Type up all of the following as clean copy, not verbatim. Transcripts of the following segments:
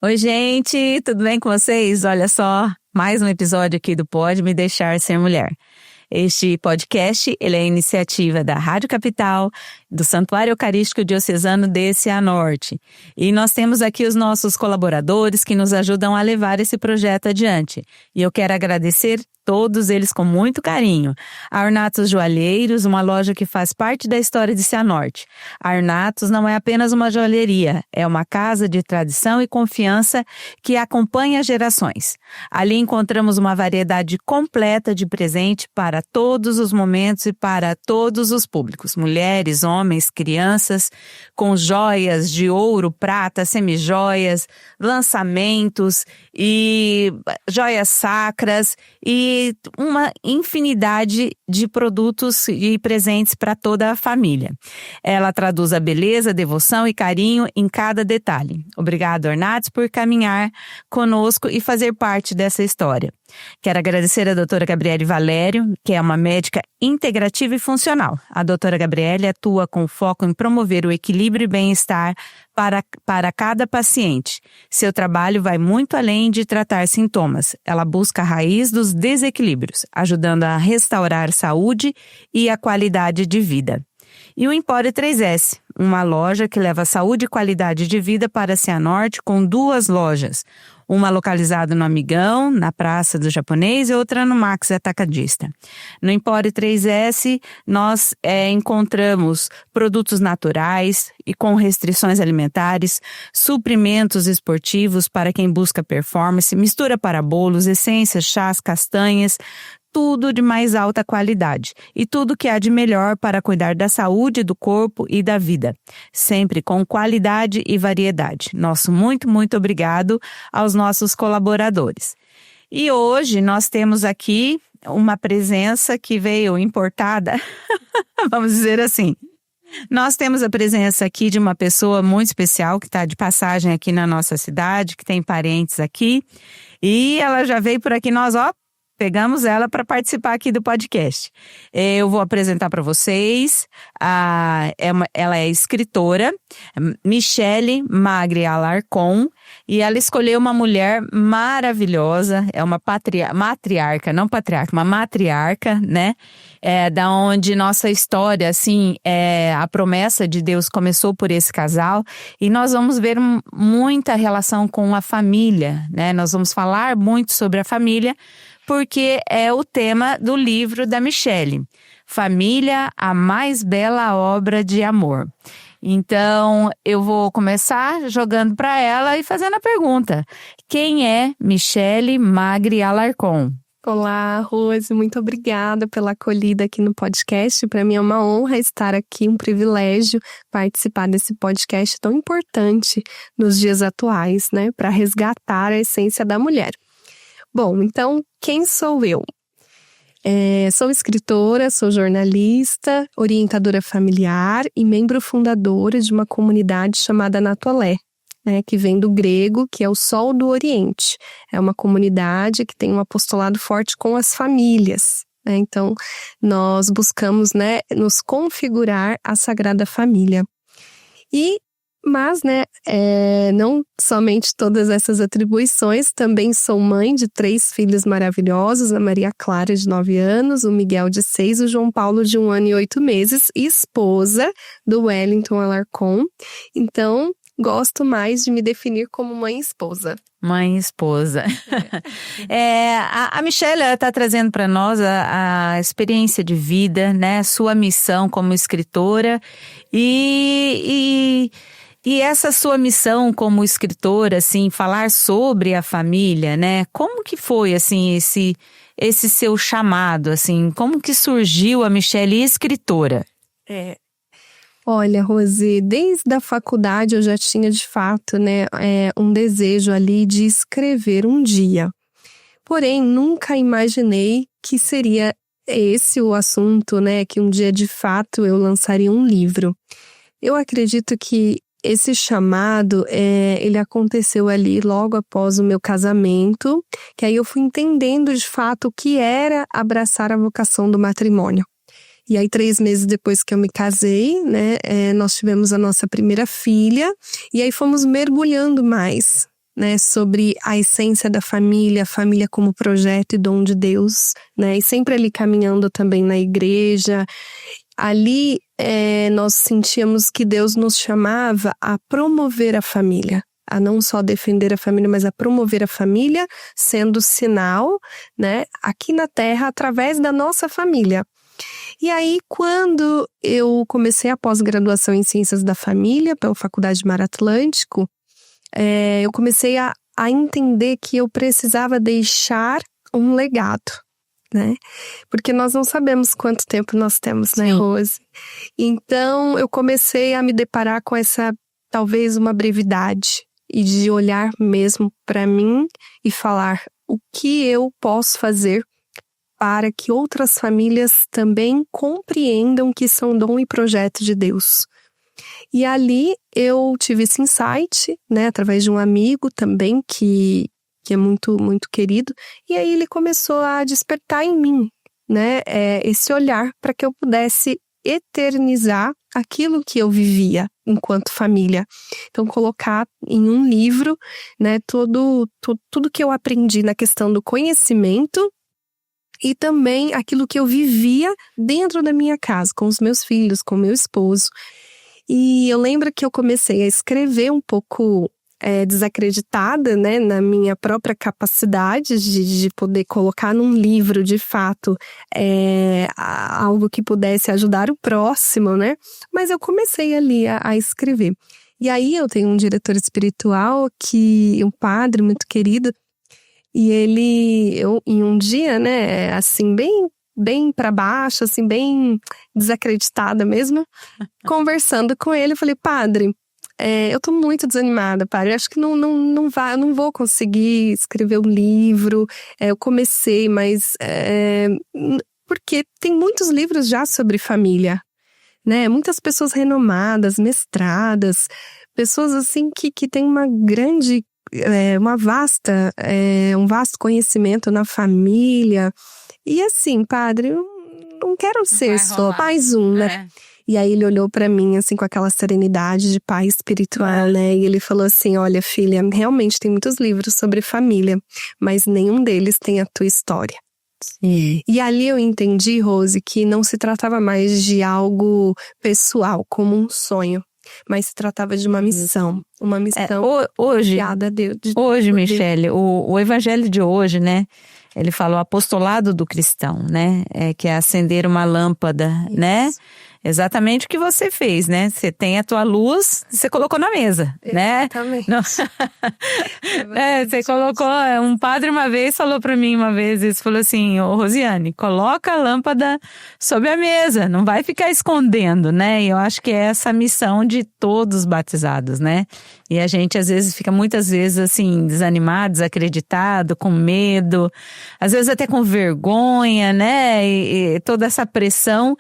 Oi, gente, tudo bem com vocês? Olha só, mais um episódio aqui do Pode Me Deixar Ser Mulher. Este podcast, ele é a iniciativa da Rádio Capital, do Santuário Eucarístico Diocesano de Cianorte. E nós temos aqui os nossos colaboradores que nos ajudam a levar esse projeto adiante. E eu quero agradecer todos eles com muito carinho. A Ornatos Joalheiros, uma loja que faz parte da história de Cianorte. A Ornatos não é apenas uma joalheria, é uma casa de tradição e confiança que acompanha gerações. Ali encontramos uma variedade completa de presente para todos os momentos e para todos os públicos, mulheres, homens, crianças, com joias de ouro, prata, semijoias, lançamentos e joias sacras e uma infinidade de produtos e presentes para toda a família. Ela traduz a beleza, devoção e carinho em cada detalhe. Obrigada, Ornatos, por caminhar conosco e fazer parte dessa história. Quero agradecer a doutora Gabriele Valério, que é uma médica integrativa e funcional. A doutora Gabriele atua com foco em promover o equilíbrio e bem-estar para cada paciente. Seu trabalho vai muito além de tratar sintomas. Ela busca a raiz dos desequilíbrios, ajudando a restaurar saúde e a qualidade de vida. E o Empório 3S, uma loja que leva saúde e qualidade de vida para Cianorte com 2 lojas. Uma localizada no Amigão, na Praça do Japonês, e outra no Max Atacadista. No Empório 3S, nós encontramos produtos naturais e com restrições alimentares, suprimentos esportivos para quem busca performance, mistura para bolos, essências, chás, castanhas, tudo de mais alta qualidade e tudo que há de melhor para cuidar da saúde, do corpo e da vida, sempre com qualidade e variedade. Nosso muito, muito obrigado aos nossos colaboradores. E hoje nós temos aqui uma presença que veio importada, vamos dizer assim. Nós temos a presença aqui de uma pessoa muito especial que está de passagem aqui na nossa cidade, que tem parentes aqui, e ela já veio por aqui, pegamos ela para participar aqui do podcast. Eu vou apresentar para vocês, ela é escritora, Michele Magri Alarcon, e ela escolheu uma mulher maravilhosa, é uma matriarca, não patriarca, uma matriarca, né? Da onde nossa história, assim, a promessa de Deus começou por esse casal, e nós vamos ver muita relação com a família, né? Nós vamos falar muito sobre a família, porque é o tema do livro da Michele, Família, a mais bela obra de amor. Então, eu vou começar jogando para ela e fazendo a pergunta. Quem é Michele Magri Alarcon? Olá, Rose, muito obrigada pela acolhida aqui no podcast. Para mim é uma honra estar aqui, um privilégio participar desse podcast tão importante nos dias atuais, né, para resgatar a essência da mulher. Bom, então, quem sou eu? Sou escritora, sou jornalista, orientadora familiar e membro fundadora de uma comunidade chamada Natolé, né, que vem do grego, que é o Sol do Oriente. É uma comunidade que tem um apostolado forte com as famílias, né? Então, nós buscamos, né, nos configurar a Sagrada Família. Mas, né, não somente todas essas atribuições, também sou mãe de 3 filhos maravilhosos, a Maria Clara, de 9 anos, o Miguel, de 6, o João Paulo, de 1 ano e 8 meses, e esposa do Wellington Alarcon. Então, gosto mais de me definir como mãe e esposa. Mãe e esposa. A Michele está trazendo para nós a experiência de vida, né, sua missão como escritora e essa sua missão como escritora, assim, falar sobre a família, né? Como que foi, assim, esse seu chamado, assim? Como que surgiu a Michele escritora? Olha, Rose, desde a faculdade eu já tinha, de fato, né, um desejo ali de escrever um dia. Porém, nunca imaginei que seria esse o assunto, né, que um dia, de fato, eu lançaria um livro. Eu acredito que esse chamado, ele aconteceu ali logo após o meu casamento, que aí eu fui entendendo de fato o que era abraçar a vocação do matrimônio. E aí 3 meses depois que eu me casei, né, nós tivemos a nossa primeira filha, e aí fomos mergulhando mais né, sobre a essência da família, a família como projeto e dom de Deus, né, e sempre ali caminhando também na igreja. Ali nós sentíamos que Deus nos chamava a promover a família, a não só defender a família, mas a promover a família, sendo sinal, né, aqui na Terra, através da nossa família. E aí, quando eu comecei a pós-graduação em Ciências da Família pela Faculdade Mar Atlântico, eu comecei a entender que eu precisava deixar um legado, né? Porque nós não sabemos quanto tempo nós temos, né, Rose? Então, eu comecei a me deparar com essa, talvez, uma brevidade e de olhar mesmo para mim e falar o que eu posso fazer para que outras famílias também compreendam que são dom e projeto de Deus. E ali eu tive esse insight, né, através de um amigo também que é muito, muito querido, e aí ele começou a despertar em mim, né, esse olhar para que eu pudesse eternizar aquilo que eu vivia enquanto família. Então, colocar em um livro, né, tudo que eu aprendi na questão do conhecimento e também aquilo que eu vivia dentro da minha casa, com os meus filhos, com o meu esposo. E eu lembro que eu comecei a escrever um pouco desacreditada, né, na minha própria capacidade de poder colocar num livro, de fato, algo que pudesse ajudar o próximo, né? Mas eu comecei ali a escrever. E aí eu tenho um diretor espiritual, um padre muito querido, e eu em um dia, né, assim, bem para baixo, assim, bem desacreditada mesmo, conversando com ele, eu falei, padre, eu tô muito desanimada, padre, eu acho que eu não vou conseguir escrever um livro, eu comecei, mas porque tem muitos livros já sobre família, né, muitas pessoas renomadas, mestradas, pessoas assim que têm uma grande um vasto conhecimento na família. E assim, padre, eu não quero ser só mais um, né? E aí ele olhou pra mim, assim, com aquela serenidade de pai espiritual, né? E ele falou assim, olha, filha, realmente tem muitos livros sobre família, mas nenhum deles tem a tua história. Sim. E ali eu entendi, Rose, que não se tratava mais de algo pessoal, como um sonho, mas se tratava de uma missão. Uma missão criada a Deus. Hoje, Michele, o evangelho de hoje, né? Ele fala o apostolado do cristão, né? Que é acender uma lâmpada, isso, né? Exatamente o que você fez, né? Você tem a tua luz, você colocou na mesa, exatamente, né? Você colocou, um padre uma vez falou pra mim ele falou assim, ô Rosiane, coloca a lâmpada sobre a mesa, não vai ficar escondendo, né? E eu acho que é essa a missão de todos os batizados, né? E a gente às vezes fica muitas vezes assim, desanimado, desacreditado, com medo, às vezes até com vergonha, né? E toda essa pressão.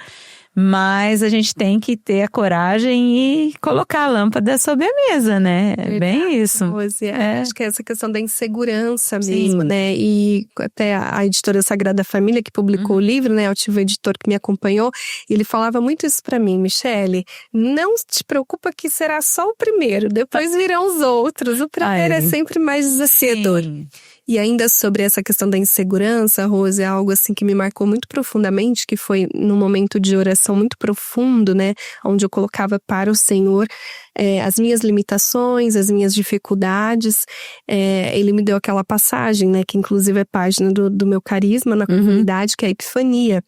Mas a gente tem que ter a coragem e colocar a lâmpada sobre a mesa, né? É bem isso. Rose, acho que é essa questão da insegurança mesmo, né? E até a editora Sagrada Família, que publicou o livro, né? Eu tive um editor que me acompanhou, e ele falava muito isso pra mim, Michele, não te preocupa que será só o primeiro, depois virão os outros. O primeiro é sempre mais desafiador. Sim. E ainda sobre essa questão da insegurança, Rose, é algo assim que me marcou muito profundamente, que foi num momento de oração muito profundo, né? Onde eu colocava para o Senhor as minhas limitações, as minhas dificuldades. Ele me deu aquela passagem, né? Que inclusive é página do meu carisma na comunidade, que é a Epifania.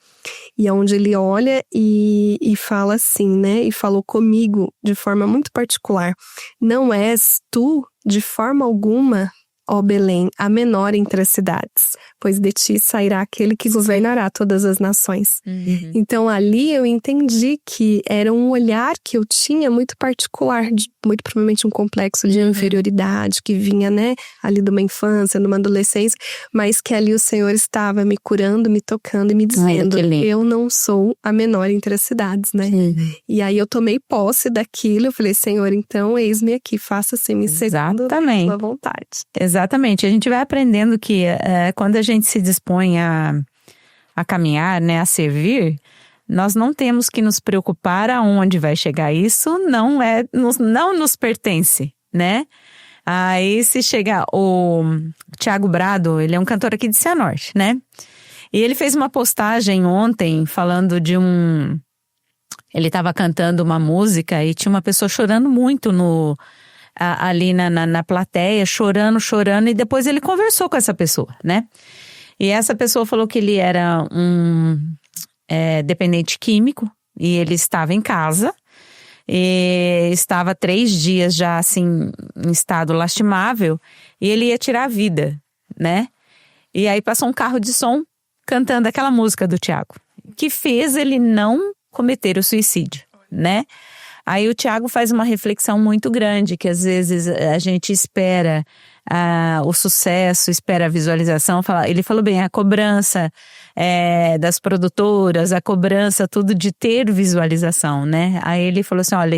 E é onde ele olha e fala assim, né? E falou comigo de forma muito particular. Não és tu, de forma alguma, ó Belém, a menor entre as cidades, pois de ti sairá aquele que governará todas as nações. Então ali eu entendi que era um olhar que eu tinha muito particular, muito provavelmente um complexo de inferioridade que vinha, né, ali de uma infância, de uma adolescência, mas que ali o Senhor estava me curando, me tocando e me dizendo, eu não sou a menor entre as cidades, né? E aí eu tomei posse daquilo, eu falei, Senhor, então eis-me aqui, faça-se-me segundo a tua vontade. Exatamente, a gente vai aprendendo que quando a gente se dispõe a caminhar, né, a servir, nós não temos que nos preocupar aonde vai chegar. Isso não nos pertence, né? Aí se chega o Thiago Brado, ele é um cantor aqui de Cianorte, né? E ele fez uma postagem ontem falando de ele estava cantando uma música e tinha uma pessoa chorando muito ali na plateia, chorando, e depois ele conversou com essa pessoa, né? E essa pessoa falou que ele era um dependente químico e ele estava em casa e estava 3 dias já assim em estado lastimável e ele ia tirar a vida, né? E aí passou um carro de som cantando aquela música do Thiago, que fez ele não cometer o suicídio, né? Aí o Thiago faz uma reflexão muito grande, que às vezes a gente espera o sucesso, espera a visualização. Ele falou bem, a cobrança das produtoras, a cobrança tudo de ter visualização, né? Aí ele falou assim, olha,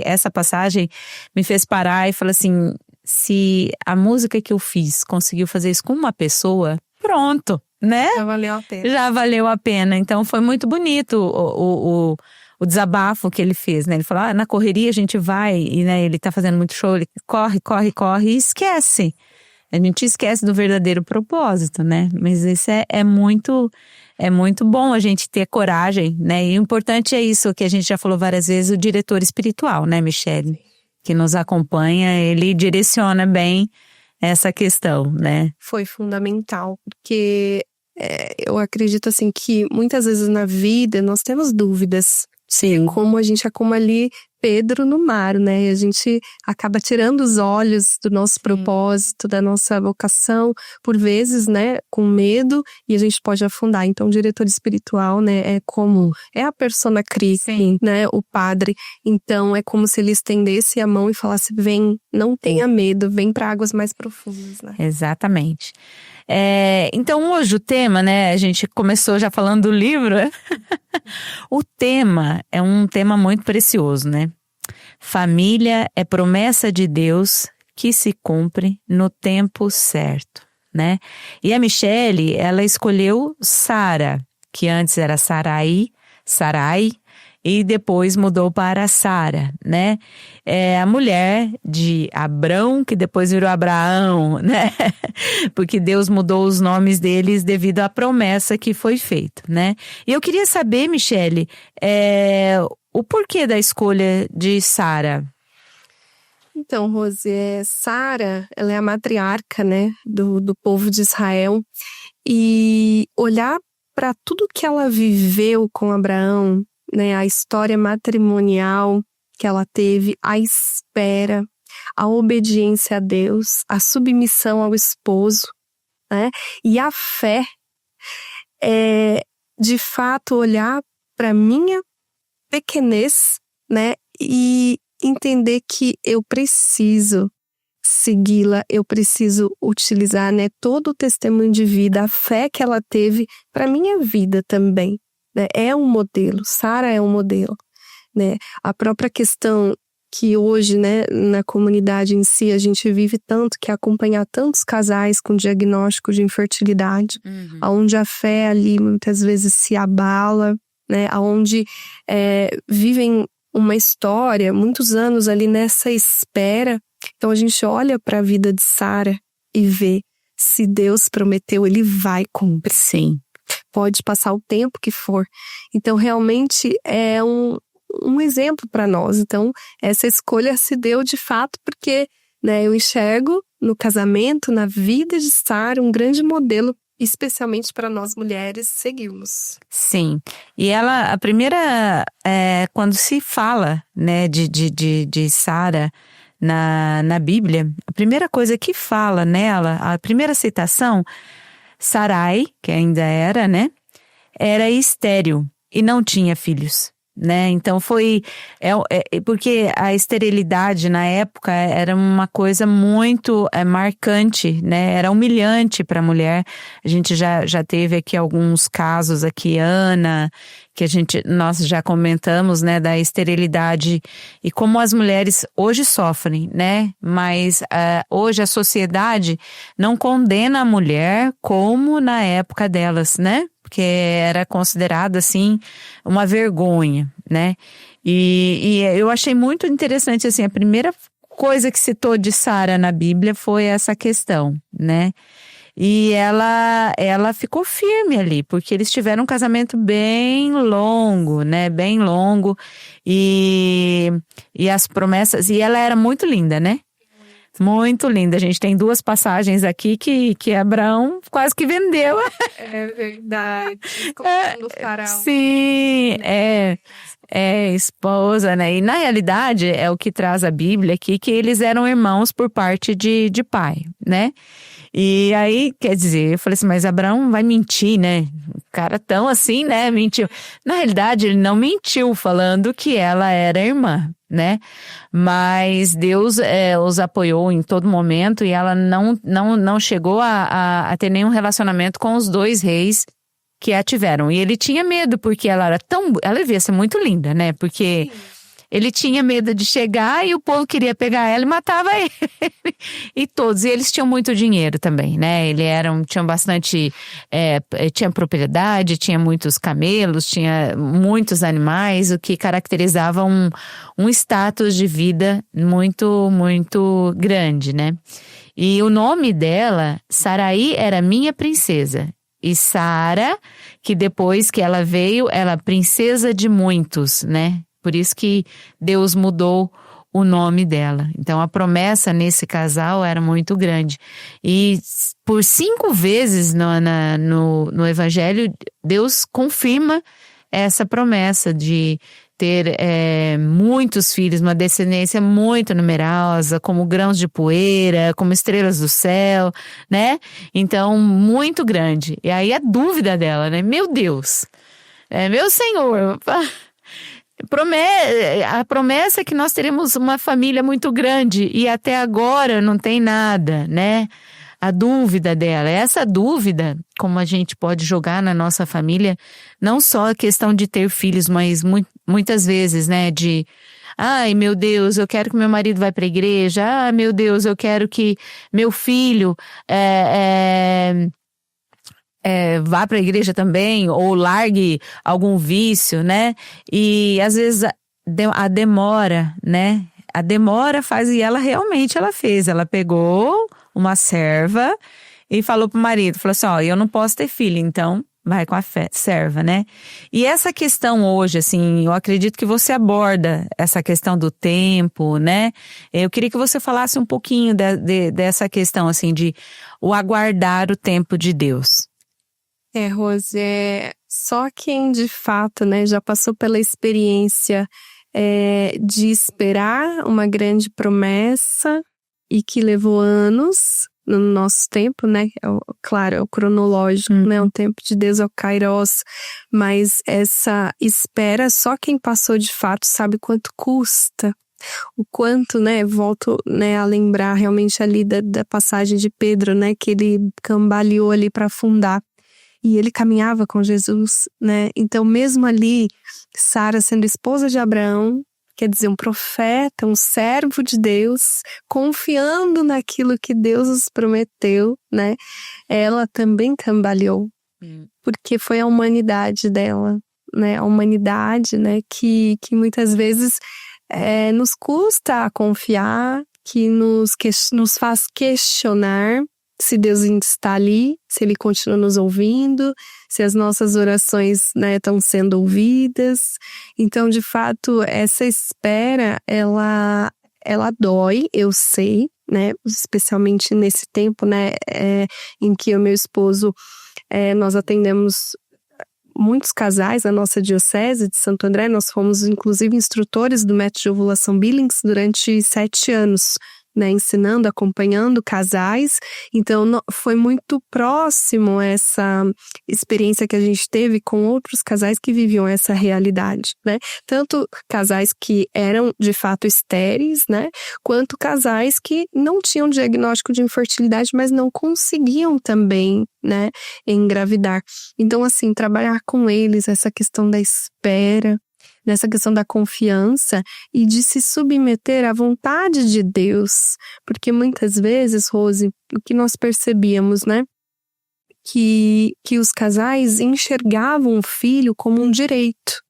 essa passagem me fez parar e falou assim, se a música que eu fiz conseguiu fazer isso com uma pessoa, pronto, né? Já valeu a pena. Já valeu a pena. Então foi muito bonito o desabafo que ele fez, né? Ele falou, na correria a gente vai, e né, ele tá fazendo muito show, ele corre e esquece. A gente esquece do verdadeiro propósito, né? Mas isso é muito bom a gente ter coragem, né? E o importante é isso que a gente já falou várias vezes, o diretor espiritual, né, Michele? Que nos acompanha, ele direciona bem essa questão, né? Foi fundamental, porque eu acredito assim que muitas vezes na vida nós temos dúvidas. Sim. Como ali Pedro no mar, né? E a gente acaba tirando os olhos do nosso propósito, da nossa vocação, por vezes, né? Com medo, e a gente pode afundar. Então, o diretor espiritual, né? É a persona Christi, né? O padre. Então, é como se ele estendesse a mão e falasse, vem, não tenha medo, vem para águas mais profundas, né? Exatamente. Então hoje o tema, né, a gente começou já falando do livro, né? O tema é um tema muito precioso, né? Família é promessa de Deus que se cumpre no tempo certo, né? E a Michele, ela escolheu Sara, que antes era Sarai, e depois mudou para Sara, né? É a mulher de Abrão, que depois virou Abraão, né? Porque Deus mudou os nomes deles devido à promessa que foi feita, né? E eu queria saber, Michele, o porquê da escolha de Sara. Então, Rose, Sara, ela é a matriarca, né, do povo de Israel. E olhar para tudo que ela viveu com Abraão, né, a história matrimonial que ela teve, a espera, a obediência a Deus, a submissão ao esposo, né, e a fé, de fato olhar para minha pequenez, né, e entender que eu preciso segui-la, eu preciso utilizar, né, todo o testemunho de vida, a fé que ela teve para minha vida também. Né? É um modelo, Sara é um modelo, né? A própria questão que hoje, né, na comunidade em si, a gente vive tanto, que é acompanhar tantos casais com diagnóstico de infertilidade, onde a fé ali muitas vezes se abala, né? Onde vivem uma história, muitos anos ali nessa espera. Então a gente olha para a vida de Sara e vê, se Deus prometeu, Ele vai cumprir. Sim. Pode passar o tempo que for. Então, realmente é um exemplo para nós. Então, essa escolha se deu de fato porque, né, eu enxergo no casamento, na vida de Sara, um grande modelo, especialmente para nós mulheres seguirmos. Sim. E ela, a primeira, quando se fala, né, de Sara na Bíblia, a primeira coisa que fala nela, a primeira citação, Sarai, que ainda era, né, era estéril e não tinha filhos, né? Então foi porque a esterilidade na época era uma coisa muito marcante, né? Era humilhante para a mulher. A gente já teve aqui alguns casos aqui, Ana, que nós já comentamos, né, da esterilidade e como as mulheres hoje sofrem, né? Mas hoje a sociedade não condena a mulher como na época delas, né? Porque era considerado assim uma vergonha, né? E eu achei muito interessante assim, a primeira coisa que citou de Sara na Bíblia foi essa questão, né? E ela ficou firme ali, porque eles tiveram um casamento bem longo, né? Bem longo. E as promessas... E ela era muito linda, né? Muito linda. A gente tem 2 passagens aqui que Abraão quase que vendeu. É verdade. Contando Faraó. Sim, esposa, né? E na realidade é o que traz a Bíblia aqui, que eles eram irmãos por parte de pai, né? E aí, quer dizer, eu falei assim, mas Abraão vai mentir, né? O cara tão assim, né? Mentiu. Na realidade, ele não mentiu falando que ela era irmã, né? Mas Deus os apoiou em todo momento e ela não chegou a ter nenhum relacionamento com os 2 reis que a tiveram. E ele tinha medo, porque ela devia ser muito linda, né? Porque... Ele tinha medo de chegar e o povo queria pegar ela e matava ele. E todos. E eles tinham muito dinheiro também, né? Tinham bastante... tinha propriedade, tinha muitos camelos, tinha muitos animais, o que caracterizava um status de vida muito, muito grande, né? E o nome dela, Sarai, era minha princesa. E Sara, que depois que ela veio, ela princesa de muitos, né? Por isso que Deus mudou o nome dela. Então a promessa nesse casal era muito grande. E por 5 vezes no Evangelho, Deus confirma essa promessa de ter muitos filhos, uma descendência muito numerosa, como grãos de poeira, como estrelas do céu, né? Então, muito grande. E aí a dúvida dela, né? Meu Deus, meu Senhor... A promessa é que nós teremos uma família muito grande e até agora não tem nada, né? A dúvida dela, essa dúvida, como a gente pode jogar na nossa família, não só a questão de ter filhos, mas muitas vezes, né? Ai, meu Deus, eu quero que meu marido vá para a igreja. Ah, meu Deus, eu quero que meu filho vá para a igreja também, ou largue algum vício, né? E às vezes a demora, né? A demora faz, e ela realmente fez. Ela pegou uma serva e falou pro marido, falou assim, ó, eu não posso ter filho, então vai com a serva, né? E essa questão hoje, assim, eu acredito que você aborda essa questão do tempo, né? Eu queria que você falasse um pouquinho dessa questão, assim, de o aguardar o tempo de Deus. Rose, só quem de fato, né, já passou pela experiência de esperar uma grande promessa e que levou anos no nosso tempo, né, claro, é o cronológico, né, o tempo de Deus é o Kairos, mas essa espera, só quem passou de fato sabe quanto custa. O quanto, né, volto, né, a lembrar realmente ali da passagem de Pedro, né, que ele cambaleou ali para afundar. E ele caminhava com Jesus, né? Então, mesmo ali, Sara sendo esposa de Abraão, quer dizer, um profeta, um servo de Deus, confiando naquilo que Deus nos prometeu, né? Ela também cambaleou, porque foi a humanidade dela, né? A humanidade, né? Que muitas vezes nos custa a confiar, que nos faz questionar se Deus está ali, se Ele continua nos ouvindo, se as nossas orações, né, estão sendo ouvidas. Então, de fato, essa espera, ela dói, eu sei, né, especialmente nesse tempo, né, em que eu e meu esposo, nós atendemos muitos casais na nossa diocese de Santo André. Nós fomos, inclusive, instrutores do método de ovulação Billings durante 7 anos, né, ensinando, acompanhando casais. Então foi muito próximo essa experiência que a gente teve com outros casais que viviam essa realidade, né? Tanto casais que eram de fato estéreis, né? Quanto casais que não tinham diagnóstico de infertilidade, mas não conseguiam também, né, engravidar. Então, assim, trabalhar com eles essa questão da espera, nessa questão da confiança e de se submeter à vontade de Deus. Porque muitas vezes, Rose, o que nós percebíamos, né? Que os casais enxergavam o filho como um direito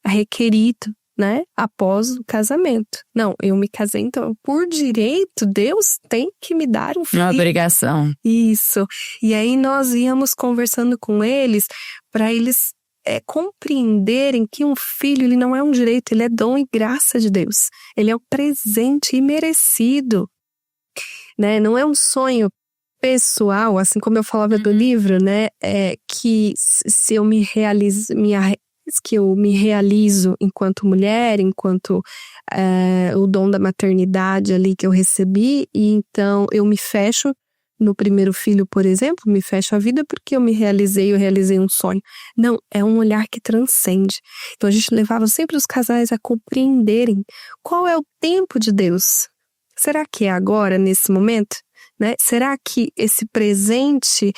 requerido, né, após o casamento. Não, eu me casei, então, por direito, Deus tem que me dar um filho. Uma obrigação. Isso. E aí nós íamos conversando com eles para eles compreenderem que um filho, ele não é um direito, ele é dom e graça de Deus. Ele é um presente imerecido, né? Não é um sonho pessoal, assim como eu falava do livro, né? Que se eu me realizo enquanto mulher, enquanto o dom da maternidade ali que eu recebi, e então eu me fecho no primeiro filho, por exemplo, me fecho a vida porque eu realizei um sonho. Não, é um olhar que transcende. Então a gente levava sempre os casais a compreenderem qual é o tempo de Deus. Será que é agora, nesse momento? Né? Será que esse presente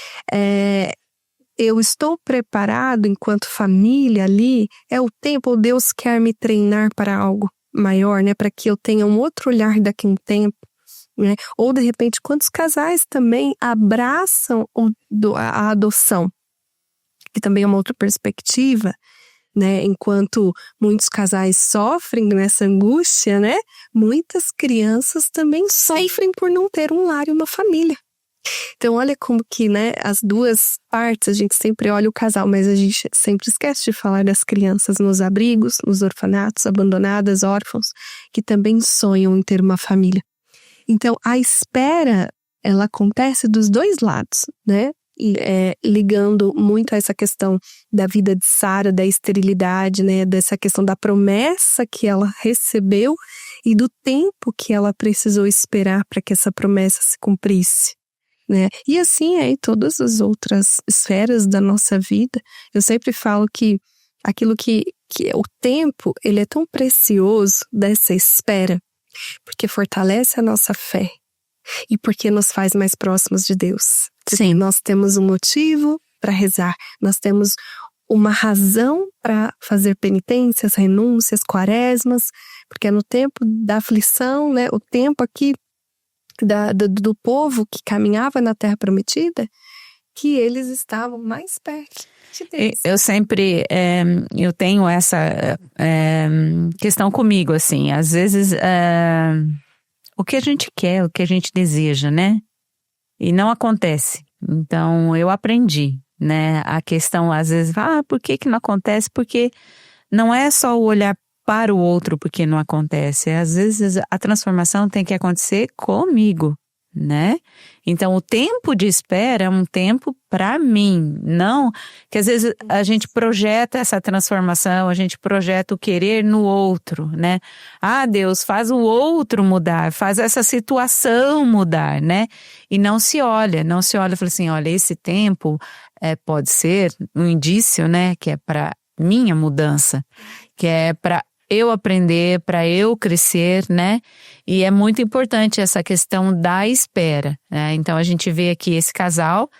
eu estou preparado enquanto família ali? É o tempo ou Deus quer me treinar para algo maior, né? Para que eu tenha um outro olhar daqui a um tempo, né? Ou de repente, quantos casais também abraçam a adoção? Que também é uma outra perspectiva, né? Enquanto muitos casais sofrem nessa angústia, né? Muitas crianças também sofrem por não ter um lar e uma família. Então olha como que, né, as duas partes, a gente sempre olha o casal, mas a gente sempre esquece de falar das crianças nos abrigos, nos orfanatos, abandonadas, órfãos, que também sonham em ter uma família. Então a espera, ela acontece dos dois lados, né? Ligando muito a essa questão da vida de Sara, da esterilidade, né? Dessa questão da promessa que ela recebeu e do tempo que ela precisou esperar para que essa promessa se cumprisse. Né? E assim é em todas as outras esferas da nossa vida. Eu sempre falo que aquilo que o tempo, ele é tão precioso dessa espera, porque fortalece a nossa fé e porque nos faz mais próximos de Deus. Sim. Nós temos um motivo para rezar, nós temos uma razão para fazer penitências, renúncias, quaresmas, porque é no tempo da aflição, né? O tempo aqui do povo que caminhava na Terra Prometida, que eles estavam mais perto de Deus. Eu sempre, eu tenho essa questão comigo, assim, às vezes o que a gente quer, o que a gente deseja, né? E não acontece. Então, eu aprendi, né? A questão, às vezes, por que não acontece? Porque não é só o olhar para o outro porque não acontece. Às vezes a transformação tem que acontecer comigo, né? Então o tempo de espera é um tempo para mim, não que às vezes a gente projeta essa transformação, a gente projeta o querer no outro, né? Deus, faz o outro mudar, faz essa situação mudar, né? E não se olha e fala assim, olha, esse tempo pode ser um indício, né? Que é para minha mudança, que é para eu aprender, para eu crescer, né? E é muito importante essa questão da espera, né? Então a gente vê aqui esse casal,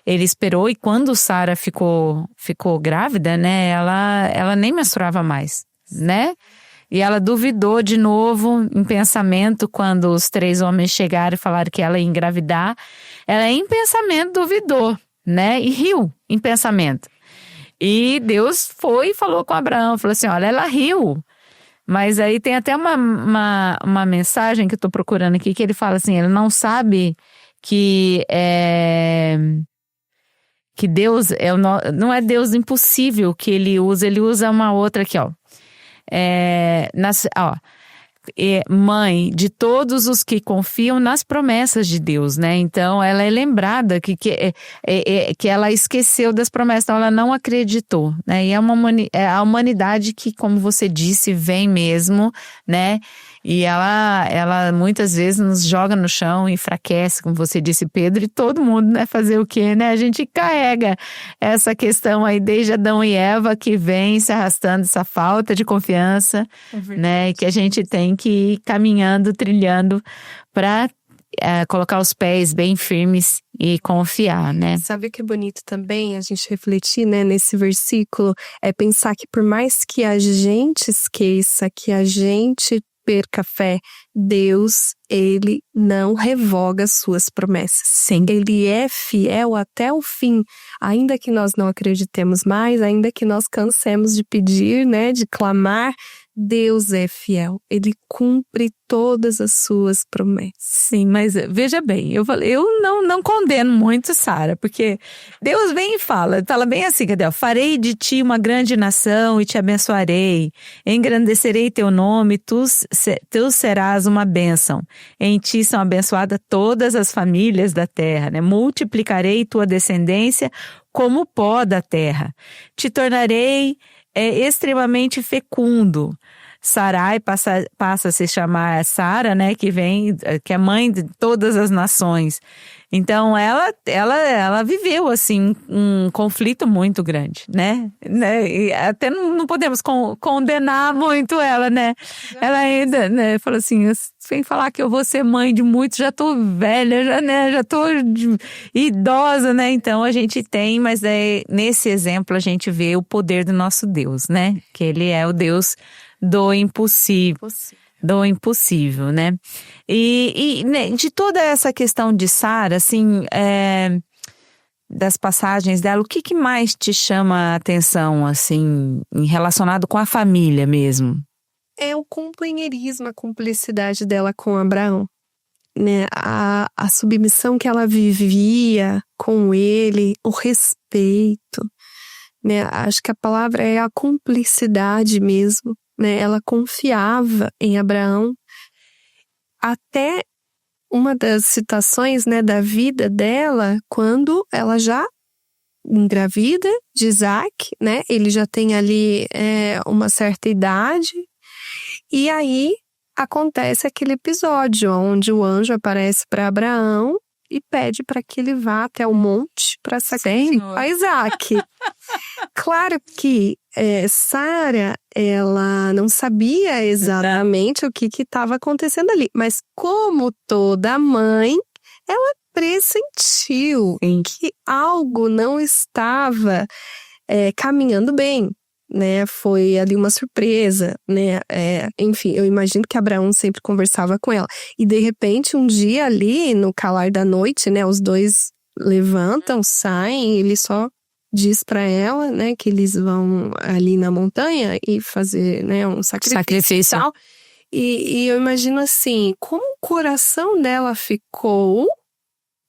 ele esperou e quando Sara ficou grávida, né? Ela nem menstruava mais, né? E ela duvidou de novo em pensamento quando os 3 homens chegaram e falaram que ela ia engravidar. Ela em pensamento duvidou, né? E riu em pensamento. E Deus foi e falou com Abraão, falou assim, olha, ela riu. Mas aí tem até uma mensagem que eu estou procurando aqui, que ele fala assim, ele não sabe que Deus, não é Deus impossível que ele usa uma outra aqui, ó. Mãe de todos os que confiam nas promessas de Deus, né? Então ela é lembrada que ela esqueceu das promessas, então ela não acreditou, né? E é a humanidade que, como você disse, vem mesmo, né? E ela muitas vezes nos joga no chão, enfraquece, como você disse, Pedro, e todo mundo, né? Fazer o quê, né? A gente carrega essa questão aí desde Adão e Eva que vem se arrastando, essa falta de confiança, né? Que a gente tem que ir caminhando, trilhando para colocar os pés bem firmes e confiar, né? Sabe o que é bonito também a gente refletir, né, nesse versículo? É pensar que por mais que a gente esqueça, que a gente perca a fé, Deus, ele não revoga suas promessas. Sim. Ele é fiel até o fim, ainda que nós não acreditemos mais, ainda que nós cansemos de pedir, né, de clamar, Deus é fiel, Ele cumpre todas as suas promessas. Sim, mas veja bem, eu não condeno muito Sara, porque Deus vem e fala bem assim, cadê? Farei de ti uma grande nação e te abençoarei, engrandecerei teu nome, tu serás uma bênção. Em ti são abençoadas todas as famílias da terra, né? Multiplicarei tua descendência como o pó da terra. Te tornarei extremamente fecundo. Sarai passa a se chamar Sara, né, que é mãe de todas as nações. Então ela viveu assim um conflito muito grande, né? E até não podemos condenar muito ela, né? Ela ainda, né, falou assim, sem falar que eu vou ser mãe de muitos, já tô velha, já tô idosa, né? Então a gente tem, mas nesse exemplo a gente vê o poder do nosso Deus, né? Que Ele é o Deus do impossível. Do impossível, né? E de toda essa questão de Sara, assim, das passagens dela, o que mais te chama a atenção, assim, relacionado com a família mesmo? É o companheirismo, a cumplicidade dela com Abraão, né? A submissão que ela vivia com ele, o respeito, né? Acho que a palavra é a cumplicidade mesmo, né? Ela confiava em Abraão. Até uma das citações, né, da vida dela, quando ela já engravida de Isaac, né? Ele já tem ali uma certa idade. E aí acontece aquele episódio onde o anjo aparece para Abraão e pede para que ele vá até o monte para sacrificar Isaac. Claro que Sara, ela não sabia exatamente o que estava acontecendo ali, mas como toda mãe, ela pressentiu que algo não estava caminhando bem, né? Foi ali uma surpresa, né? Enfim, eu imagino que Abraão sempre conversava com ela. E de repente, um dia ali, no calar da noite, né? Os dois levantam, saem, ele só diz para ela, né, que eles vão ali na montanha e fazer, né, um sacrifício. E tal. E eu imagino assim, como o coração dela ficou,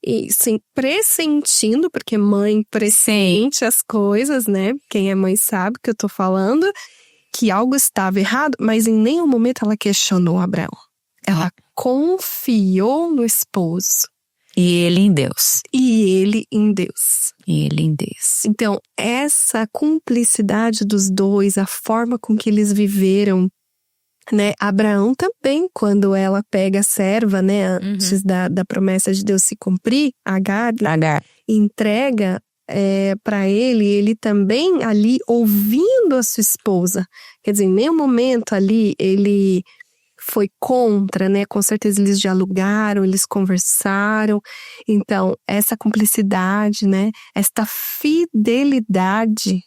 e sim, pressentindo, porque mãe pressente as coisas, né? Quem é mãe sabe o que eu tô falando, que algo estava errado, mas em nenhum momento ela questionou Abraão. Ela confiou no esposo. E ele em Deus. E ele em Deus. E ele em Deus. Então, essa cumplicidade dos dois, a forma com que eles viveram, né? Abraão também, quando ela pega a serva, né? Antes da promessa de Deus se cumprir, Agar. Entrega para ele também ali ouvindo a sua esposa. Quer dizer, em nenhum momento ali ele foi contra, né? Com certeza eles dialogaram, eles conversaram. Então, essa cumplicidade, né? Esta fidelidade,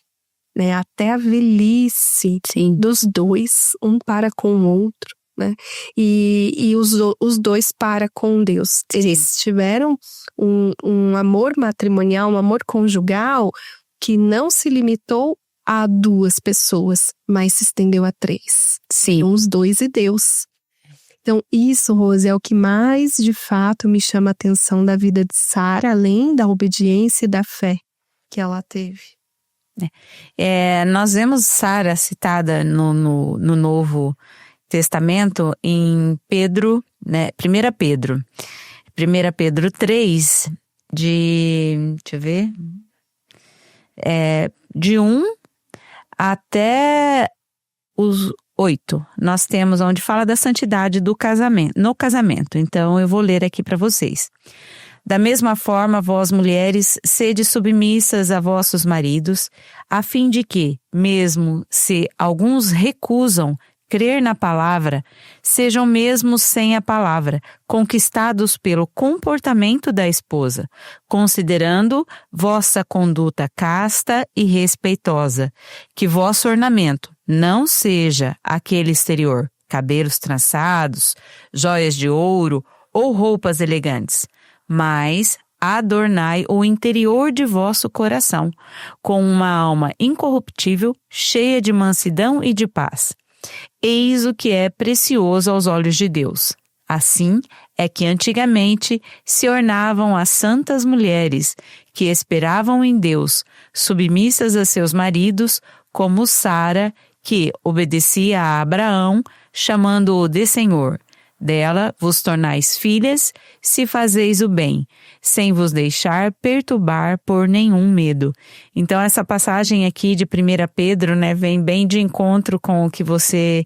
né? Até a velhice dos dois, um para com o outro, né? E os dois para com Deus. Eles tiveram um amor matrimonial, um amor conjugal que não se limitou a 2 pessoas, mas se estendeu a 3. Sim. Os 2 e Deus. Então, isso, Rose, é o que mais, de fato, me chama a atenção da vida de Sara, além da obediência e da fé que ela teve. Nós vemos Sara citada no Novo Testamento em Pedro, né? 1 Pedro. 1 Pedro 3, deixa eu ver, de 1 até os 8, nós temos onde fala da santidade no casamento. Então eu vou ler aqui para vocês. Da mesma forma, vós mulheres, sede submissas a vossos maridos, a fim de que, mesmo se alguns recusam crer na palavra, sejam mesmo sem a palavra, conquistados pelo comportamento da esposa, considerando vossa conduta casta e respeitosa, que vosso ornamento não seja aquele exterior, cabelos trançados, joias de ouro ou roupas elegantes, mas adornai o interior de vosso coração, com uma alma incorruptível, cheia de mansidão e de paz. eis o que é precioso aos olhos de Deus. Assim é que antigamente se ornavam as santas mulheres que esperavam em Deus, submissas a seus maridos, como Sara, que obedecia a Abraão, chamando-o de Senhor. Dela vos tornais filhas, se fazeis o bem, sem vos deixar perturbar por nenhum medo. Então, essa passagem aqui de 1 Pedro, né, vem bem de encontro com o que você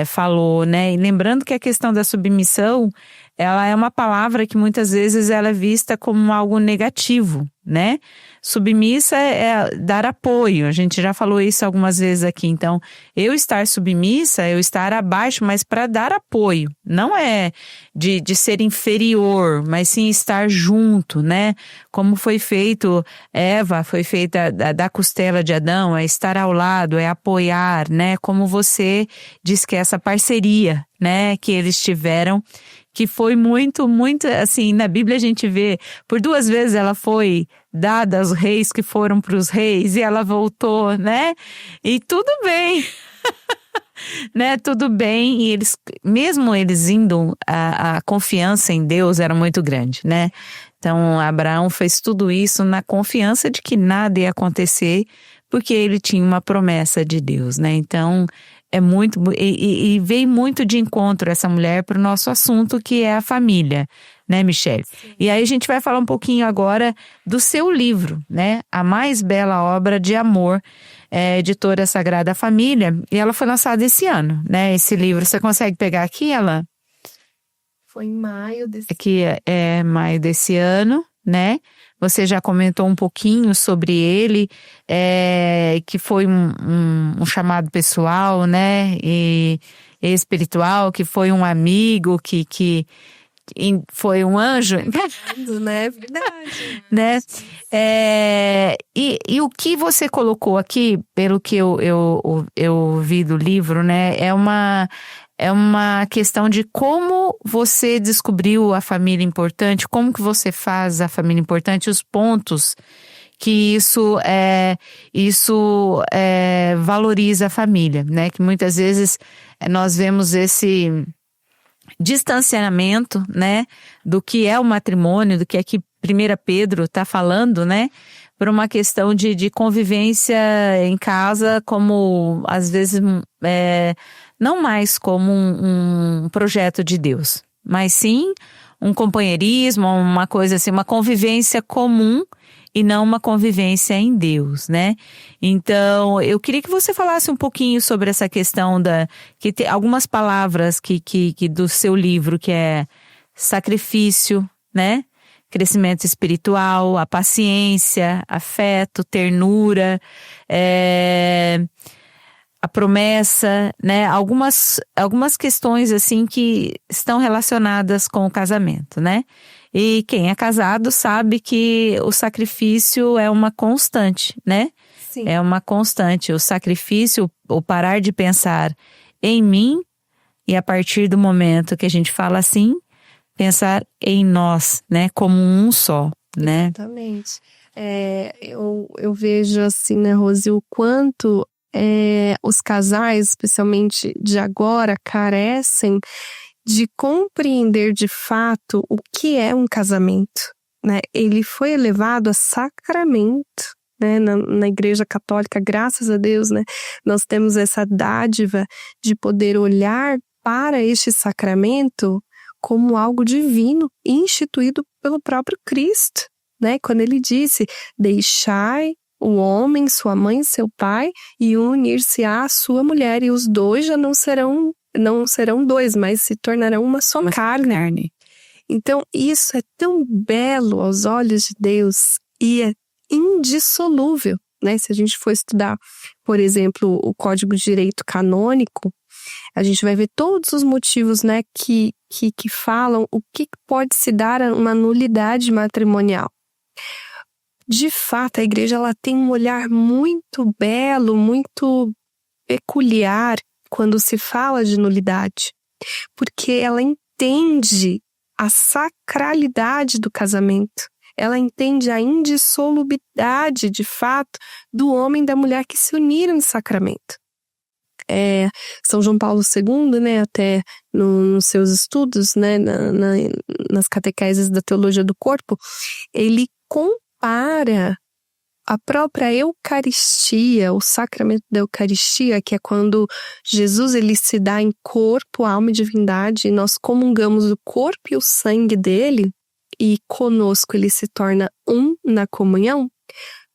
falou, né? E lembrando que a questão da submissão, ela é uma palavra que muitas vezes ela é vista como algo negativo, né? Submissa é dar apoio, a gente já falou isso algumas vezes aqui. Então, eu estar submissa, eu estar abaixo, mas para dar apoio, não é de ser inferior, mas sim estar junto, né? Como foi feito, Eva foi feita da costela de Adão, é estar ao lado, é apoiar, né? Como você diz que é essa parceria, né? Que eles tiveram, que foi muito, muito, assim, na Bíblia a gente vê, por 2 vezes ela foi dada aos reis que foram para os reis e ela voltou, né? E tudo bem, né? Tudo bem, e eles, mesmo eles indo, a confiança em Deus era muito grande, né? Então, Abraão fez tudo isso na confiança de que nada ia acontecer, porque ele tinha uma promessa de Deus, né? Então, é muito, e veio muito de encontro essa mulher para o nosso assunto, que é a família, né, Michele? Sim. E aí a gente vai falar um pouquinho agora do seu livro, né? A Mais Bela Obra de Amor, editora Sagrada Família, e ela foi lançada esse ano, né? Esse livro, você consegue pegar aqui ela? Foi em maio desse ano. Aqui é maio desse ano, né? Você já comentou um pouquinho sobre ele, que foi um chamado pessoal, né? E espiritual, que foi um amigo, que foi um anjo. Né? Verdade. Né? E o que você colocou aqui, pelo que eu vi do livro, né? É uma questão de como você descobriu a família importante, como que você faz a família importante, os pontos que isso valoriza a família, né? Que muitas vezes nós vemos esse distanciamento, né? Do que é o matrimônio, do que é que 1 Pedro está falando, né? Por uma questão de convivência em casa, como às vezes não mais como um projeto de Deus, mas sim um companheirismo, uma coisa assim, uma convivência comum e não uma convivência em Deus, né? Então, eu queria que você falasse um pouquinho sobre essa questão que tem algumas palavras que do seu livro, que é sacrifício, né? Crescimento espiritual, a paciência, afeto, ternura, a promessa, né? Algumas questões assim que estão relacionadas com o casamento, né? E quem é casado sabe que o sacrifício é uma constante, né? Sim. É uma constante. O sacrifício, o parar de pensar em mim e a partir do momento que a gente fala assim, pensar em nós, né? Como um só, né? Exatamente. Eu vejo assim, né, Rose, o quanto os casais, especialmente de agora, carecem de compreender de fato o que é um casamento, né? Ele foi elevado a sacramento, né? Na Igreja Católica, graças a Deus, né? Nós temos essa dádiva de poder olhar para este sacramento como algo divino, instituído pelo próprio Cristo, né? Quando ele disse, deixai o homem, sua mãe e seu pai, e unir-se à sua mulher, e os dois já não serão 2, mas se tornarão uma só carne. Então, isso é tão belo aos olhos de Deus e é indissolúvel, né? Se a gente for estudar, por exemplo, o Código de Direito Canônico, a gente vai ver todos os motivos, né, que falam o que pode se dar a uma nulidade matrimonial. De fato, a igreja ela tem um olhar muito belo, muito peculiar quando se fala de nulidade, porque ela entende a sacralidade do casamento, ela entende a indissolubilidade, de fato, do homem e da mulher que se uniram em sacramento. São João Paulo II, né, até nos seus estudos, né, nas catequeses da teologia do corpo, ele compara a própria Eucaristia, o sacramento da Eucaristia, que é quando Jesus ele se dá em corpo, alma e divindade, e nós comungamos o corpo e o sangue dele, e conosco ele se torna um na comunhão,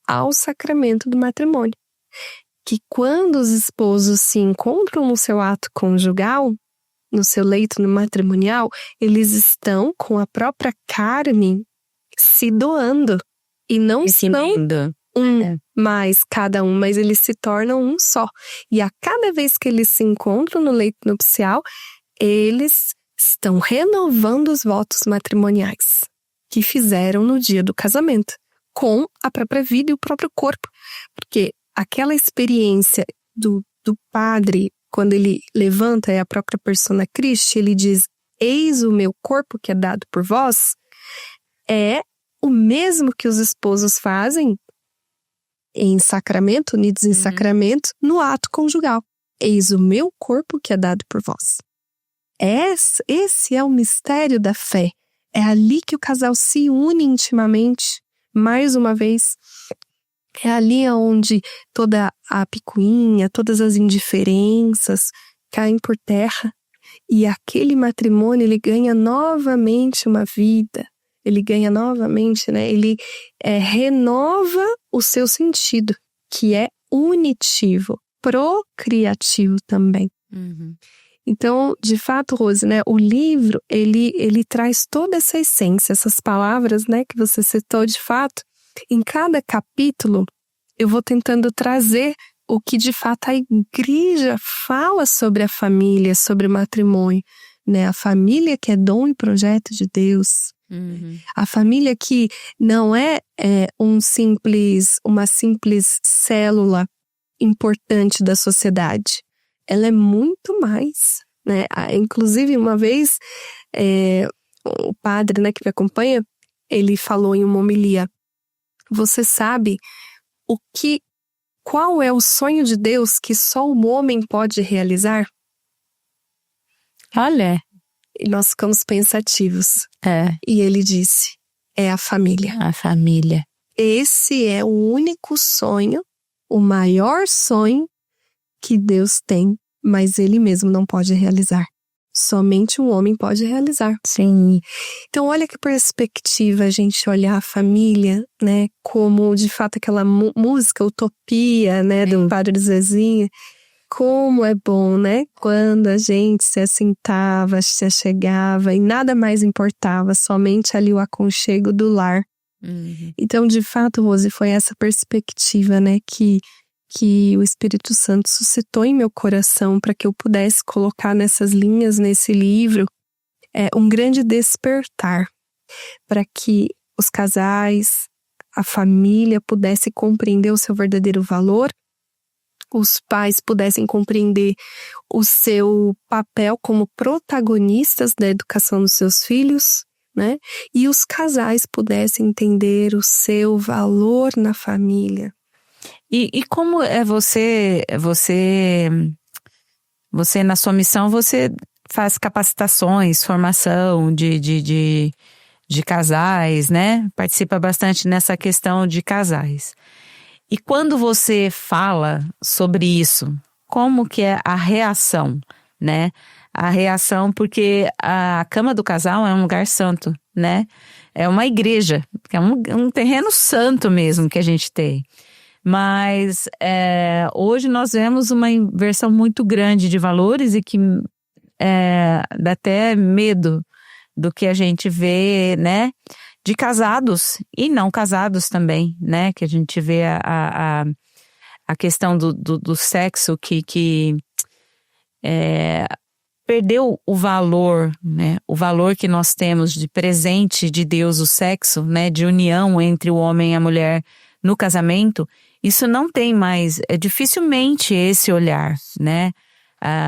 ao sacramento do matrimônio. Que quando os esposos se encontram no seu ato conjugal, no seu leito matrimonial, eles estão com a própria carne se doando. E não são mais cada um, mas eles se tornam um só. E a cada vez que eles se encontram no leito nupcial, eles estão renovando os votos matrimoniais que fizeram no dia do casamento, com a própria vida e o próprio corpo. Porque aquela experiência do padre, quando ele levanta a própria persona Christi, ele diz, eis o meu corpo que é dado por vós, é o mesmo que os esposos fazem em sacramento, unidos em sacramento, no ato conjugal. Eis o meu corpo que é dado por vós. Esse é o mistério da fé. É ali que o casal se une intimamente, mais uma vez. É ali onde toda a picuinha, todas as indiferenças caem por terra. E aquele matrimônio, ele ganha novamente uma vida. Ele ganha novamente, né? Ele renova o seu sentido, que é unitivo, procriativo também. Então, de fato, Rose, né? O livro, ele traz toda essa essência, essas palavras, né? Que você citou, de fato. Em cada capítulo, eu vou tentando trazer o que, de fato, a igreja fala sobre a família, sobre o matrimônio, né? A família que é dom e projeto de Deus. A família que não é uma simples célula importante da sociedade. Ela é muito mais, né? Inclusive, uma vez, o padre, né, que me acompanha, ele falou em uma homilia, você sabe qual é o sonho de Deus que só o homem pode realizar? Olha. E nós ficamos pensativos. E ele disse, é a família. A família. Esse é o único sonho, o maior sonho que Deus tem, mas ele mesmo não pode realizar. Somente um homem pode realizar. Sim. Então, olha que perspectiva a gente olhar a família, né? Como, de fato, aquela música, Utopia, né? Do Padre Zezinho. Como é bom, né? Quando a gente se assentava, se achegava e nada mais importava, somente ali o aconchego do lar. Então, de fato, Rose, foi essa perspectiva, né? Que o Espírito Santo suscitou em meu coração para que eu pudesse colocar nessas linhas, nesse livro, um grande despertar para que os casais, a família pudesse compreender o seu verdadeiro valor, os pais pudessem compreender o seu papel como protagonistas da educação dos seus filhos, né? E os casais pudessem entender o seu valor na família. E como é você na sua missão, você faz capacitações, formação de casais, né? Participa bastante nessa questão de casais. E quando você fala sobre isso, como que é a reação, né? A reação, porque a cama do casal é um lugar santo, né? É uma igreja, é um terreno santo mesmo que a gente tem. Mas hoje nós vemos uma inversão muito grande de valores e que dá até medo do que a gente vê, né? De casados e não casados também, né? Que a gente vê a questão do sexo que perdeu o valor, né? O valor que nós temos de presente de Deus, o sexo, né? De união entre o homem e a mulher no casamento. Isso não tem mais, dificilmente esse olhar, né?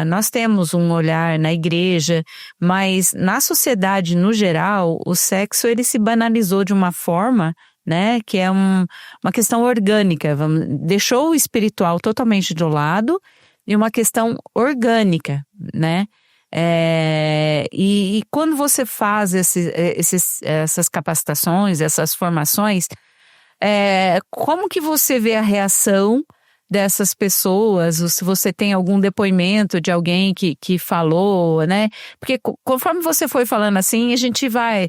Nós temos um olhar na igreja, mas na sociedade no geral, o sexo ele se banalizou de uma forma, né, que é uma questão orgânica, deixou o espiritual totalmente de lado, e uma questão orgânica, né? E quando você faz essas capacitações, essas formações, como que você vê a reação dessas pessoas, ou se você tem algum depoimento de alguém que falou, né? Porque conforme você foi falando assim, a gente vai...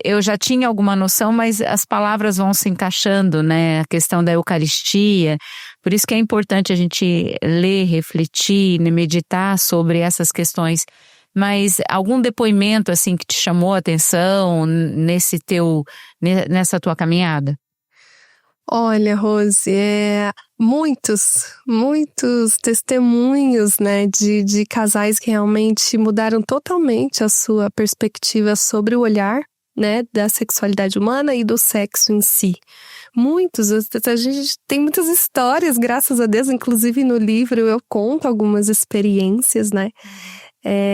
eu já tinha alguma noção, mas as palavras vão se encaixando, né? A questão da Eucaristia. Por isso que é importante a gente ler, refletir, meditar sobre essas questões. Mas algum depoimento, assim, que te chamou a atenção nessa tua caminhada? Olha, Rose, muitos testemunhos, né, de casais que realmente mudaram totalmente a sua perspectiva sobre o olhar, né, da sexualidade humana e do sexo em si. A gente tem muitas histórias, graças a Deus, inclusive no livro eu conto algumas experiências, né.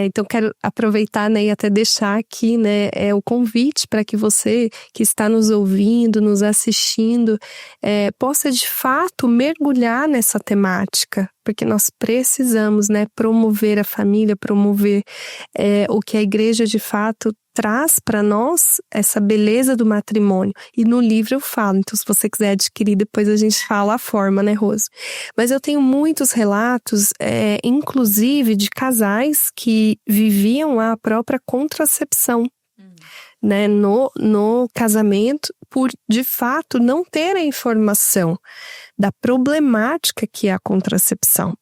Então quero aproveitar, né, e até deixar aqui, né, o convite para que você que está nos ouvindo, nos assistindo, possa de fato mergulhar nessa temática, porque nós precisamos, né, promover a família, promover o que a igreja de fato traz para nós, essa beleza do matrimônio. E no livro eu falo, então se você quiser adquirir, depois a gente fala a forma, né, Rose? Mas eu tenho muitos relatos, inclusive de casais que viviam a própria contracepção, né, no casamento, por de fato não ter a informação da problemática que é a contracepção.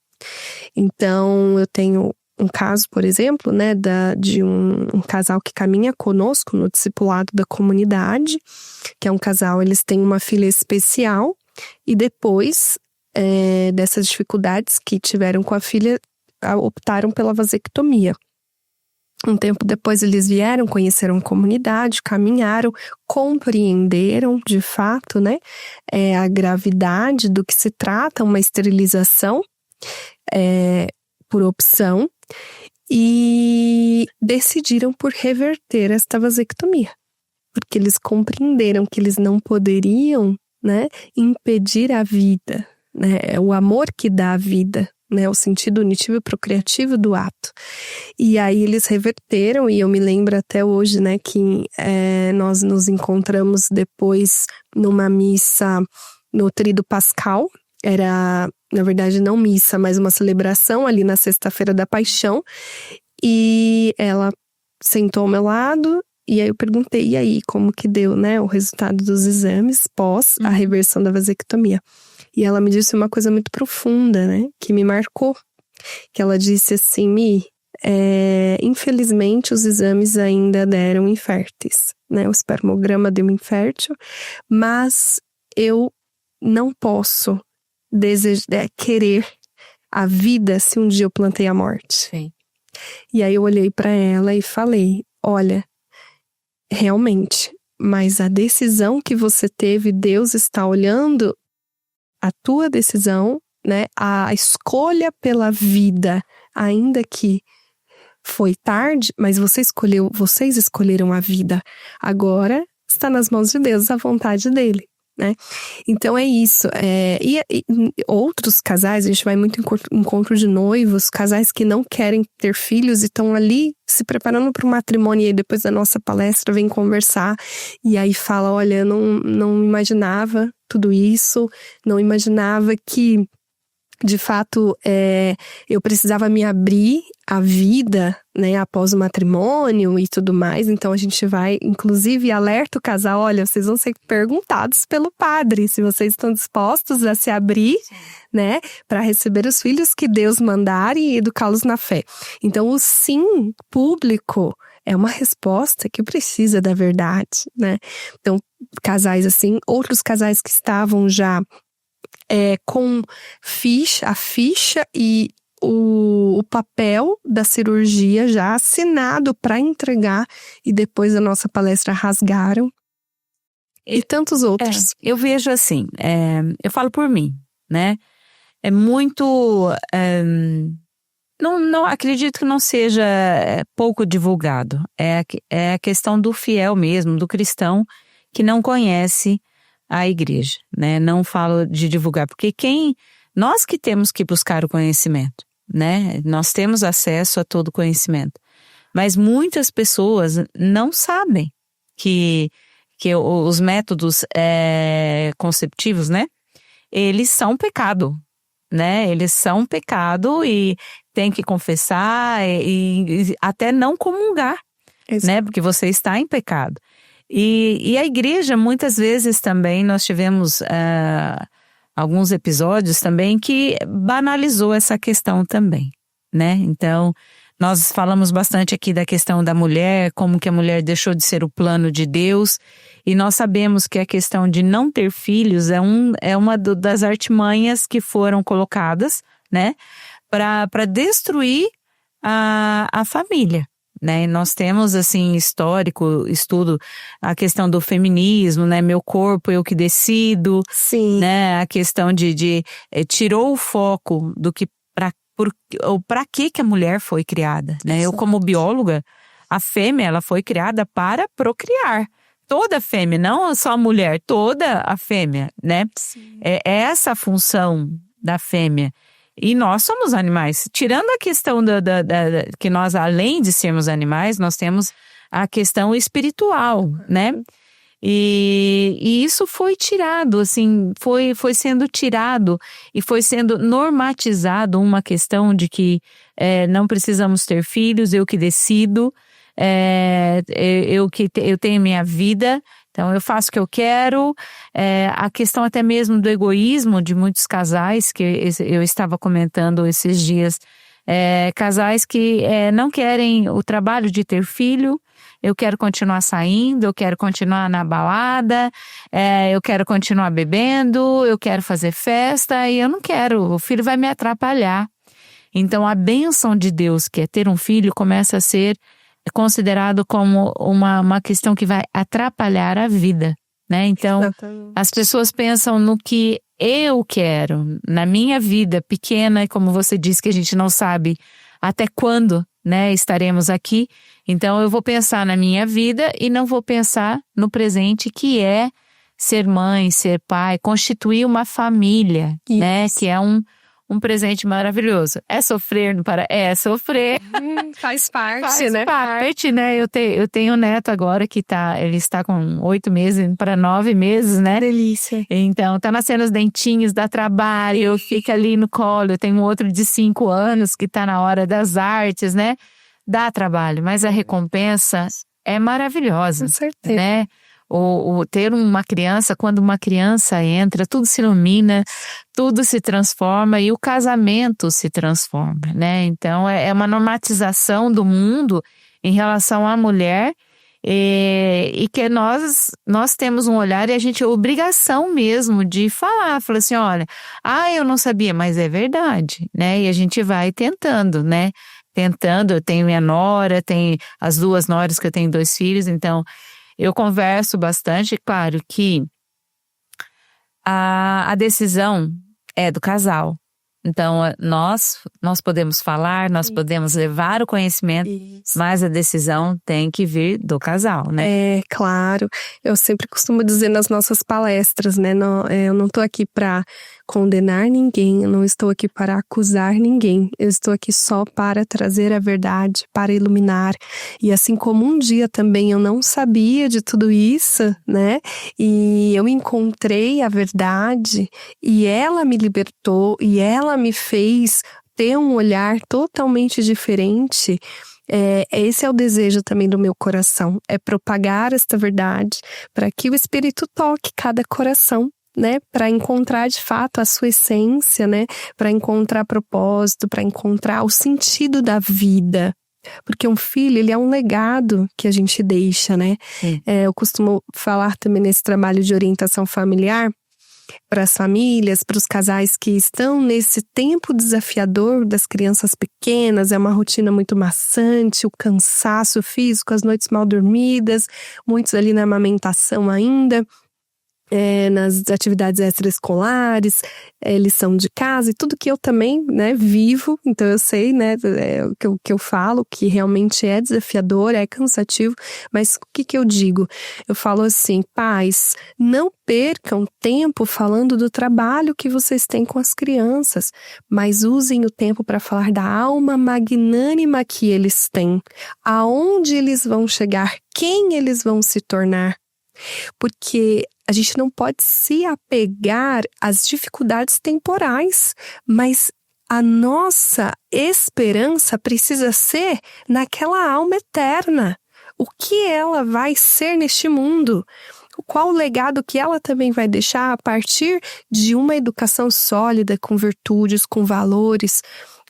Então eu tenho um caso, por exemplo, né, de um casal que caminha conosco no discipulado da comunidade, que é um casal, eles têm uma filha especial, e depois dessas dificuldades que tiveram com a filha, optaram pela vasectomia. Um tempo depois eles vieram, conheceram a comunidade, caminharam, compreenderam de fato, né, a gravidade do que se trata, uma esterilização por opção, e decidiram por reverter esta vasectomia, porque eles compreenderam que eles não poderiam, né, impedir a vida, né, o amor que dá a vida, né, o sentido unitivo e procriativo do ato. E aí eles reverteram, e eu me lembro até hoje, né, que nós nos encontramos depois numa missa no Tríduo Pascal. Era, na verdade, não missa, mas uma celebração ali na Sexta-feira da Paixão. E ela sentou ao meu lado, e aí eu perguntei, e aí, como que deu, né, o resultado dos exames pós a reversão da vasectomia? E ela me disse uma coisa muito profunda, né, que me marcou. Que ela disse assim, infelizmente os exames ainda deram inférteis, né, o espermograma deu infértil, mas eu não posso querer a vida se um dia eu plantei a morte. Sim. E aí eu olhei para ela e falei, olha, realmente, mas a decisão que você teve, Deus está olhando a tua decisão, né, a escolha pela vida, ainda que foi tarde, mas vocês escolheram a vida. Agora está nas mãos de Deus, a vontade dele, né? Então é isso. E outros casais, a gente vai muito em encontro de noivos, casais que não querem ter filhos e estão ali se preparando para o matrimônio, e aí depois da nossa palestra vem conversar, e aí fala, olha, eu não imaginava tudo isso, não imaginava que de fato, eu precisava me abrir à vida, né, após o matrimônio e tudo mais. Então a gente vai, inclusive, alerta o casal, olha, vocês vão ser perguntados pelo padre se vocês estão dispostos a se abrir, né, para receber os filhos que Deus mandar e educá-los na fé. Então o sim público é uma resposta que precisa da verdade, né? Então casais assim, outros casais que estavam já com a ficha e o papel da cirurgia já assinado para entregar, e depois da nossa palestra rasgaram, e tantos outros. Eu vejo assim, eu falo por mim, né? É muito... não acredito que não seja pouco divulgado. É a questão do fiel mesmo, do cristão que não conhece a igreja, né? Não falo de divulgar, porque nós que temos que buscar o conhecimento, né? Nós temos acesso a todo conhecimento. Mas muitas pessoas não sabem que os métodos conceptivos, né? Eles são pecado, né? Eles são pecado e tem que confessar e até não comungar, né? Porque você está em pecado. E a igreja, muitas vezes também, nós tivemos alguns episódios também que banalizou essa questão também, né? Então, nós falamos bastante aqui da questão da mulher, como que a mulher deixou de ser o plano de Deus, e nós sabemos que a questão de não ter filhos é uma das artimanhas que foram colocadas, né, para destruir a família, né? E nós temos, assim, estudo, a questão do feminismo, né, meu corpo, eu que decido. Sim. Né, a questão de tirou o foco do que para que a mulher foi criada, né? Eu, como bióloga, a fêmea, ela foi criada para procriar. Toda a fêmea, não só a mulher, toda a fêmea, né? Sim. É essa a função da fêmea. E nós somos animais. Tirando a questão que nós, além de sermos animais, nós temos a questão espiritual, né? E isso foi tirado, assim, foi sendo tirado e foi sendo normatizado uma questão de que não precisamos ter filhos, eu que decido, eu tenho minha vida, então eu faço o que eu quero. A questão até mesmo do egoísmo de muitos casais, que eu estava comentando esses dias, casais que não querem o trabalho de ter filho. Eu quero continuar saindo, eu quero continuar na balada, eu quero continuar bebendo, eu quero fazer festa e eu não quero, o filho vai me atrapalhar. Então a bênção de Deus, que é ter um filho, começa a ser considerado como uma questão que vai atrapalhar a vida, né? Então as pessoas pensam no que eu quero, na minha vida pequena, e como você disse que a gente não sabe até quando, né, estaremos aqui. Então eu vou pensar na minha vida e não vou pensar no presente, que é ser mãe, ser pai, constituir uma família, né, que é um presente maravilhoso. É sofrer, não para? É sofrer. Faz parte, Faz né? parte, né? Eu tenho um neto agora que ele está com 8 meses para 9 meses, né? Delícia. Então, tá nascendo os dentinhos, dá trabalho, eu fico ali no colo. Eu tenho outro de 5 anos que tá na hora das artes, né? Dá trabalho, mas a recompensa é maravilhosa. Com certeza. Né? O ter uma criança, quando uma criança entra, tudo se ilumina, tudo se transforma e o casamento se transforma, né? Então é uma normatização do mundo em relação à mulher e que nós temos um olhar e a gente obrigação mesmo de falar assim, olha, eu não sabia, mas é verdade, né? E a gente vai tentando, né? Eu tenho minha nora, tenho as 2 noras que eu tenho 2 filhos, então eu converso bastante, claro que a decisão é do casal. Então, nós podemos falar, nós podemos levar o conhecimento, mas a decisão tem que vir do casal, né? É, claro. Eu sempre costumo dizer nas nossas palestras, né? Eu não estou aqui para condenar ninguém, eu não estou aqui para acusar ninguém. Eu estou aqui só para trazer a verdade, para iluminar. E assim como um dia também eu não sabia de tudo isso, né? E eu encontrei a verdade e ela me libertou e ela me fez ter um olhar totalmente diferente. Esse é o desejo também do meu coração, é propagar esta verdade para que o Espírito toque cada coração, né, para encontrar de fato a sua essência, né, para encontrar propósito, para encontrar o sentido da vida. Porque um filho, ele é um legado que a gente deixa, né? Eu costumo falar também nesse trabalho de orientação familiar para as famílias, para os casais que estão nesse tempo desafiador das crianças pequenas, é uma rotina muito maçante, o cansaço físico, as noites mal dormidas, muitos ali na amamentação ainda. nas atividades extraescolares, lição de casa e tudo que eu também, né, vivo. Então eu sei, né, o que eu falo, que realmente é desafiador, é cansativo, mas o que eu digo? Eu falo assim, pais, não percam tempo falando do trabalho que vocês têm com as crianças, mas usem o tempo para falar da alma magnânima que eles têm, aonde eles vão chegar, quem eles vão se tornar. Porque a gente não pode se apegar às dificuldades temporais, mas a nossa esperança precisa ser naquela alma eterna. O que ela vai ser neste mundo? Qual o legado que ela também vai deixar a partir de uma educação sólida, com virtudes, com valores,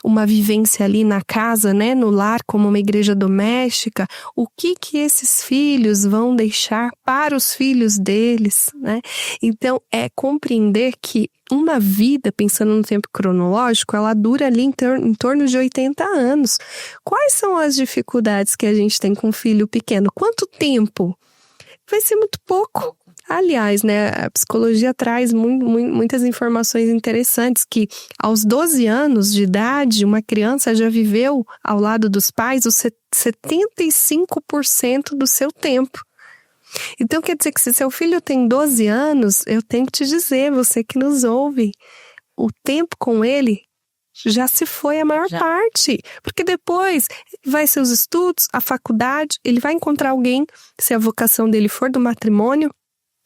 uma vivência ali na casa, né, no lar, como uma igreja doméstica? O que esses filhos vão deixar para os filhos deles, né? Então, é compreender que uma vida, pensando no tempo cronológico, ela dura ali em torno de 80 anos. Quais são as dificuldades que a gente tem com um filho pequeno? Quanto tempo? Vai ser muito pouco. Aliás, né, a psicologia traz muitas informações interessantes, que aos 12 anos de idade, uma criança já viveu ao lado dos pais os 75% do seu tempo. Então quer dizer que se seu filho tem 12 anos, eu tenho que te dizer, você que nos ouve, o tempo com ele já se foi a maior parte, porque depois vai ser os estudos, a faculdade, ele vai encontrar alguém, se a vocação dele for do matrimônio,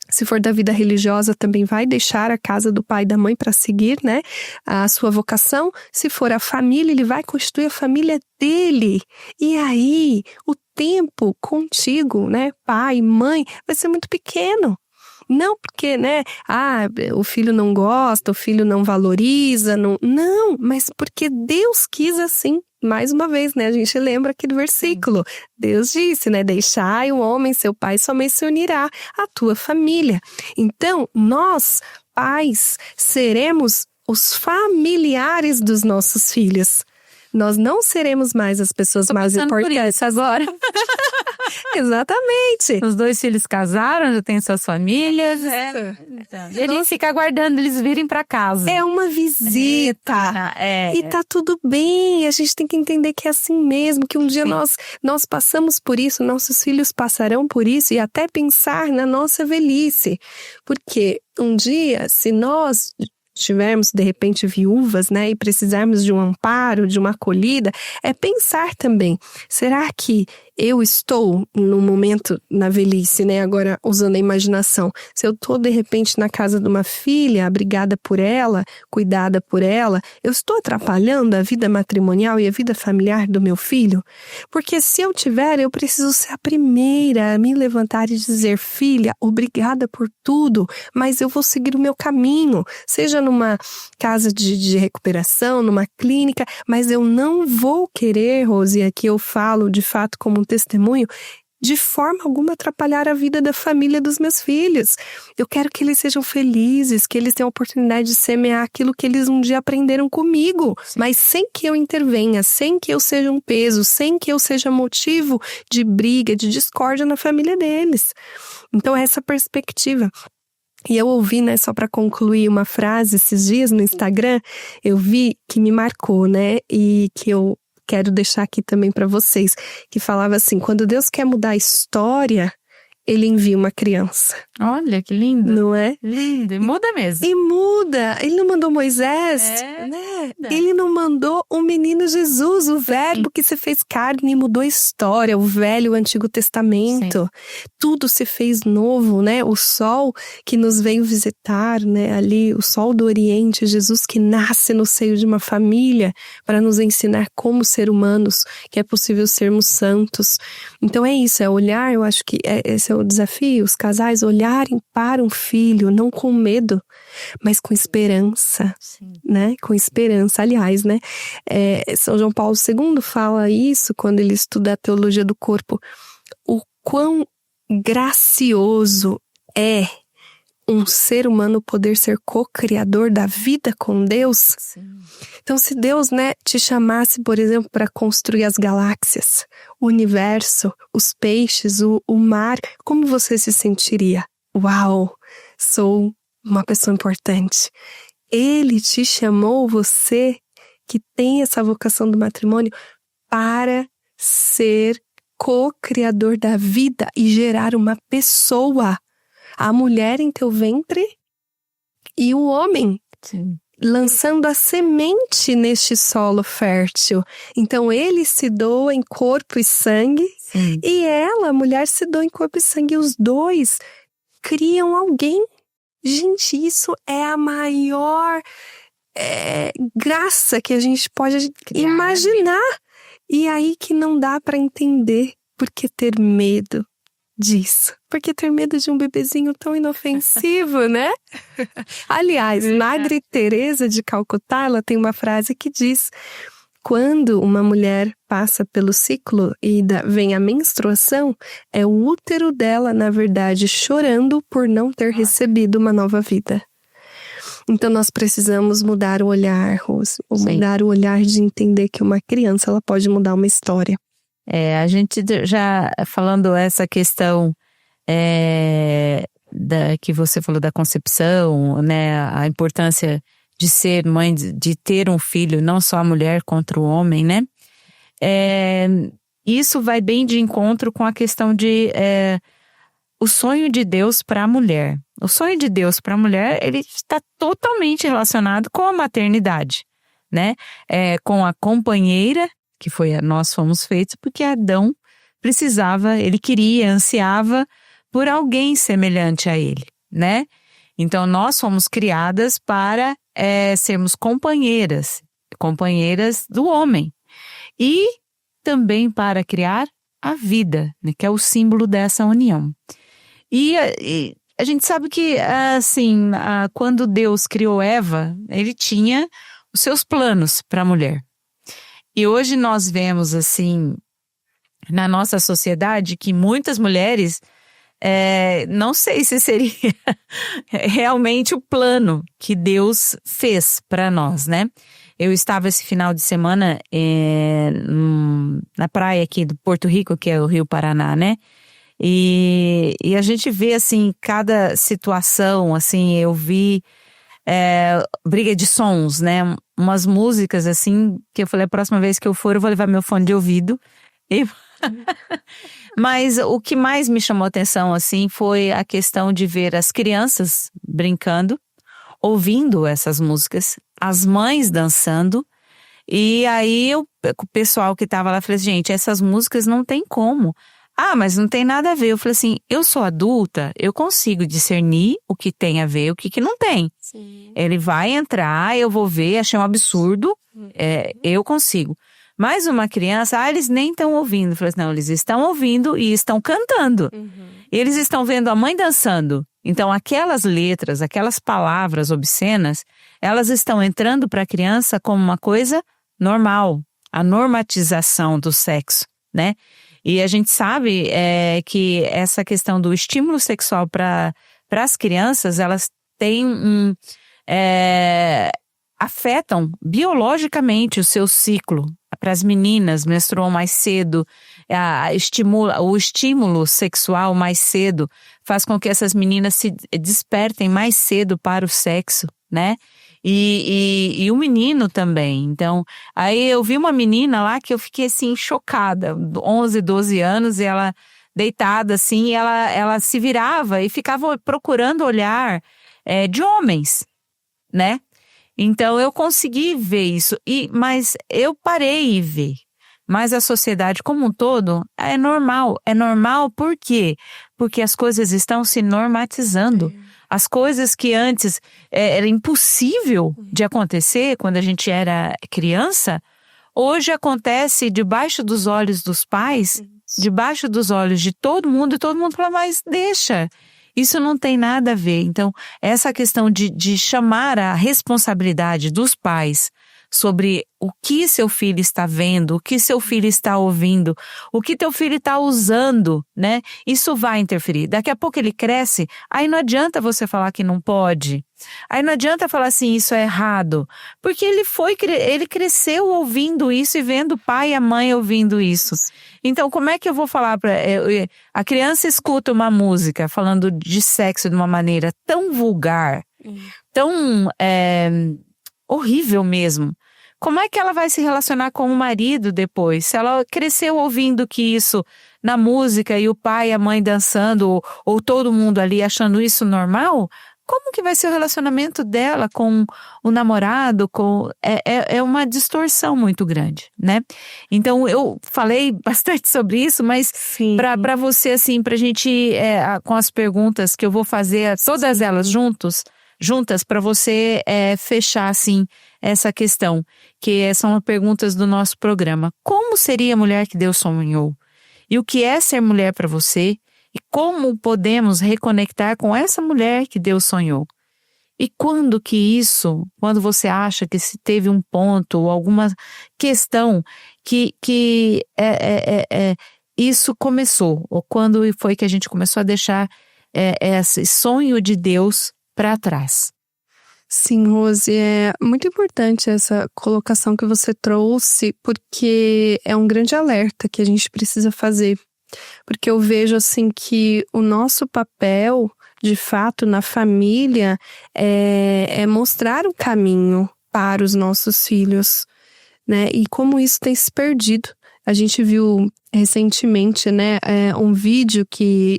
se for da vida religiosa, também vai deixar a casa do pai e da mãe para seguir, né, a sua vocação. Se for a família, ele vai constituir a família dele. E aí, o tempo contigo, né, pai, mãe, vai ser muito pequeno. Não porque, né, o filho não gosta, o filho não valoriza, não, mas porque Deus quis assim. Mais uma vez, né, a gente lembra aqui do versículo. Deus disse, né, deixai o homem, seu pai, somente se unirá à tua família. Então, nós, pais, seremos os familiares dos nossos filhos. Nós não seremos mais as pessoas mais importantes agora. Exatamente. Os 2 filhos casaram, já têm suas famílias. Então, ele fica aguardando eles virem para casa. É uma visita. E tá tudo bem. A gente tem que entender que é assim mesmo, que um dia nós passamos por isso, nossos filhos passarão por isso, e até pensar na nossa velhice. Porque um dia, se nós tivermos, de repente, viúvas, né, e precisarmos de um amparo, de uma acolhida, é pensar também, será que eu estou no momento na velhice, né, agora usando a imaginação, se eu estou de repente na casa de uma filha, abrigada por ela, cuidada por ela, eu estou atrapalhando a vida matrimonial e a vida familiar do meu filho? Porque se eu tiver, eu preciso ser a primeira a me levantar e dizer, filha, obrigada por tudo, mas eu vou seguir o meu caminho, seja numa casa de recuperação, numa clínica, mas eu não vou querer, Rose, aqui eu falo de fato como um testemunho, de forma alguma atrapalhar a vida da família dos meus filhos. Eu quero que eles sejam felizes, que eles tenham a oportunidade de semear aquilo que eles um dia aprenderam comigo, mas sem que eu intervenha, sem que eu seja um peso, sem que eu seja motivo de briga, de discórdia na família deles. Então essa perspectiva. E eu ouvi, né, só para concluir, uma frase esses dias no Instagram, eu vi que me marcou, né, e que eu quero deixar aqui também para vocês, que falava assim, quando Deus quer mudar a história, Ele envia uma criança. Olha, que lindo. Não é? Lindo, e muda mesmo. E muda. Ele não mandou Moisés, né? Ele não mandou o menino Jesus, o verbo que se fez carne e mudou a história, o velho, o Antigo Testamento. Sim. Tudo se fez novo, né? O sol que nos veio visitar, né? Ali, o sol do Oriente, Jesus que nasce no seio de uma família para nos ensinar como ser humanos, que é possível sermos santos. Então é isso, é olhar, eu acho que esse é o desafio, os casais olharem para um filho, não com medo, mas com esperança, sim, né? Com esperança. Aliás, né? São João Paulo II fala isso quando ele estuda a teologia do corpo, o quão gracioso é um ser humano poder ser co-criador da vida com Deus. Sim. Então, se Deus, né, te chamasse, por exemplo, para construir as galáxias, o universo, os peixes, o mar, como você se sentiria? Uau! sou uma pessoa importante. Ele te chamou, você que tem essa vocação do matrimônio, para ser co-criador da vida e gerar uma pessoa. A mulher em teu ventre e o homem. Sim. Lançando a semente neste solo fértil. Então ele se doa em corpo e sangue. Sim. E ela, a mulher, se doa em corpo e sangue. Os dois criam alguém. Gente, isso é a maior graça que a gente pode imaginar. E aí que não dá para entender por que ter medo disso. Por que ter medo de um bebezinho tão inofensivo, né? Aliás, Madre Teresa de Calcutá, ela tem uma frase que diz: quando uma mulher passa pelo ciclo e vem a menstruação, é o útero dela, na verdade, chorando por não ter recebido uma nova vida. Então nós precisamos mudar o olhar, Rose, mudar o olhar de entender que uma criança ela pode mudar uma história. A gente já falando essa questão que você falou da concepção, né, a importância de ser mãe, de ter um filho, não só a mulher contra o homem, né? Isso vai bem de encontro com a questão de o sonho de Deus para a mulher. O sonho de Deus para a mulher, ele está totalmente relacionado com a maternidade, né? Com a companheira, que nós fomos feitos porque Adão precisava, ele queria, ansiava por alguém semelhante a ele, né? Então nós fomos criadas para sermos companheiras do homem. E também para criar a vida, né, que é o símbolo dessa união. E a gente sabe que, assim, quando Deus criou Eva, ele tinha os seus planos para a mulher. E hoje nós vemos, assim, na nossa sociedade, que muitas mulheres, não sei se seria realmente o plano que Deus fez para nós, né? Eu estava esse final de semana na praia aqui do Porto Rico, que é o Rio Paraná, né? E a gente vê, assim, cada situação, assim, eu vi briga de sons, né? Umas músicas, assim, que eu falei, a próxima vez que eu for, eu vou levar meu fone de ouvido. Mas o que mais me chamou a atenção, assim, foi a questão de ver as crianças brincando, ouvindo essas músicas, as mães dançando. E aí o pessoal que estava lá falou assim, gente, essas músicas não tem como. Mas não tem nada a ver. Eu falei assim, eu sou adulta, eu consigo discernir o que tem a ver e o que não tem. Sim. Ele vai entrar, eu vou ver, achei um absurdo, eu consigo. Mas uma criança, eles nem estão ouvindo. Eu falei assim, não, eles estão ouvindo e estão cantando. Eles estão vendo a mãe dançando. Então aquelas letras, aquelas palavras obscenas, elas estão entrando para a criança como uma coisa normal. A normatização do sexo, né? E a gente sabe que essa questão do estímulo sexual para as crianças, elas têm afetam biologicamente o seu ciclo. Para as meninas, menstruam mais cedo, o estímulo sexual mais cedo faz com que essas meninas se despertem mais cedo para o sexo, né? E o menino também. Então, aí eu vi uma menina lá que eu fiquei assim chocada, 11, 12 anos, e ela deitada assim, e ela se virava e ficava procurando olhar de homens, né? Então eu consegui ver isso, mas eu parei e ver. Mas a sociedade como um todo é normal. É normal por quê? Porque as coisas estão se normatizando. As coisas que antes era impossível de acontecer quando a gente era criança, hoje acontece debaixo dos olhos dos pais, debaixo dos olhos de todo mundo, e todo mundo fala, mas deixa. Isso não tem nada a ver. Então, essa questão de chamar a responsabilidade dos pais sobre o que seu filho está vendo, o que seu filho está ouvindo, o que teu filho está usando, né? Isso vai interferir. Daqui a pouco ele cresce, aí não adianta você falar que não pode. Aí não adianta falar assim, isso é errado. Porque ele cresceu ouvindo isso e vendo o pai e a mãe ouvindo isso. Então, como é que eu vou falar para a criança escuta uma música falando de sexo de uma maneira tão vulgar, tão horrível mesmo? Como é que ela vai se relacionar com o marido depois? Se ela cresceu ouvindo que isso na música e o pai e a mãe dançando ou todo mundo ali achando isso normal, como que vai ser o relacionamento dela com o namorado? É uma distorção muito grande, né? Então eu falei bastante sobre isso, mas para você assim, pra gente com as perguntas que eu vou fazer, todas elas juntas para você fechar assim essa questão, que são perguntas do nosso programa. Como seria a mulher que Deus sonhou? E o que é ser mulher para você? E como podemos reconectar com essa mulher que Deus sonhou? E quando você acha que se teve um ponto ou alguma questão que isso começou? Ou quando foi que a gente começou a deixar esse sonho de Deus para trás? Sim, Rose, é muito importante essa colocação que você trouxe, porque é um grande alerta que a gente precisa fazer. Porque eu vejo assim que o nosso papel, de fato, na família é mostrar o caminho para os nossos filhos, né? E como isso tem se perdido. A gente viu recentemente, né, um vídeo que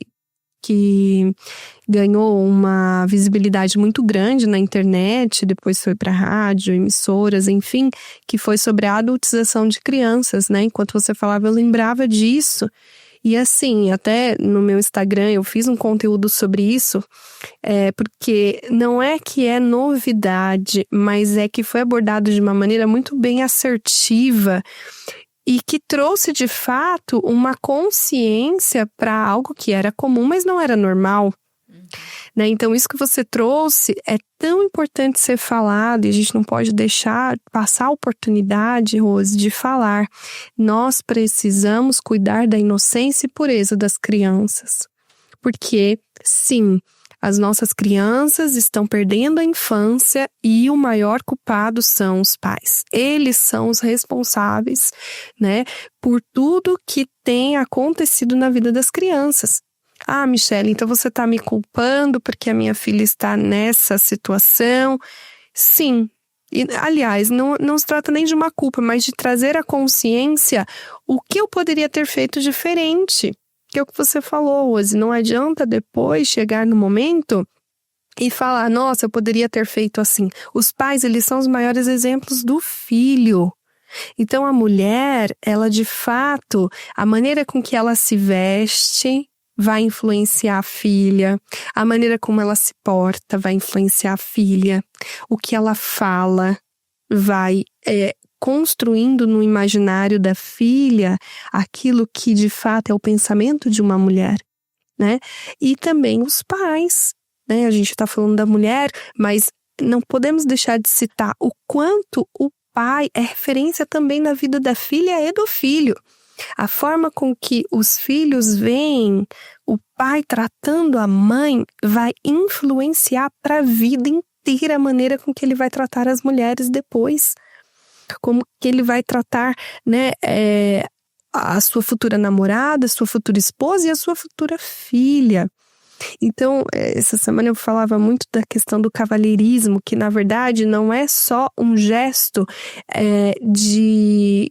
ganhou uma visibilidade muito grande na internet, depois foi para rádio, emissoras, enfim, que foi sobre a adultização de crianças, né? Enquanto você falava, eu lembrava disso. E assim, até no meu Instagram eu fiz um conteúdo sobre isso, porque não é que é novidade, mas é que foi abordado de uma maneira muito bem assertiva e que trouxe de fato uma consciência para algo que era comum, mas não era normal. Né? Então isso que você trouxe é tão importante ser falado e a gente não pode deixar passar a oportunidade, Rose, de falar. Nós precisamos cuidar da inocência e pureza das crianças. Porque, sim, as nossas crianças estão perdendo a infância e o maior culpado são os pais. Eles são os responsáveis, né, por tudo que tem acontecido na vida das crianças. Ah, Michele, então você está me culpando porque a minha filha está nessa situação? Sim. E, aliás, não se trata nem de uma culpa, mas de trazer à consciência o que eu poderia ter feito diferente. Que é o que você falou, Rose. Não adianta depois chegar no momento e falar, nossa, eu poderia ter feito assim. Os pais, eles são os maiores exemplos do filho. Então, a mulher, ela de fato, a maneira com que ela se veste vai influenciar a filha, a maneira como ela se porta vai influenciar a filha, o que ela fala vai construindo no imaginário da filha aquilo que de fato é o pensamento de uma mulher, né? E também os pais, né? A gente está falando da mulher, mas não podemos deixar de citar o quanto o pai é referência também na vida da filha e do filho. A forma com que os filhos veem o pai tratando a mãe vai influenciar para a vida inteira a maneira com que ele vai tratar as mulheres depois. Como que ele vai tratar, né, a sua futura namorada, a sua futura esposa e a sua futura filha. Então, essa semana eu falava muito da questão do cavalheirismo, que na verdade não é só um gesto de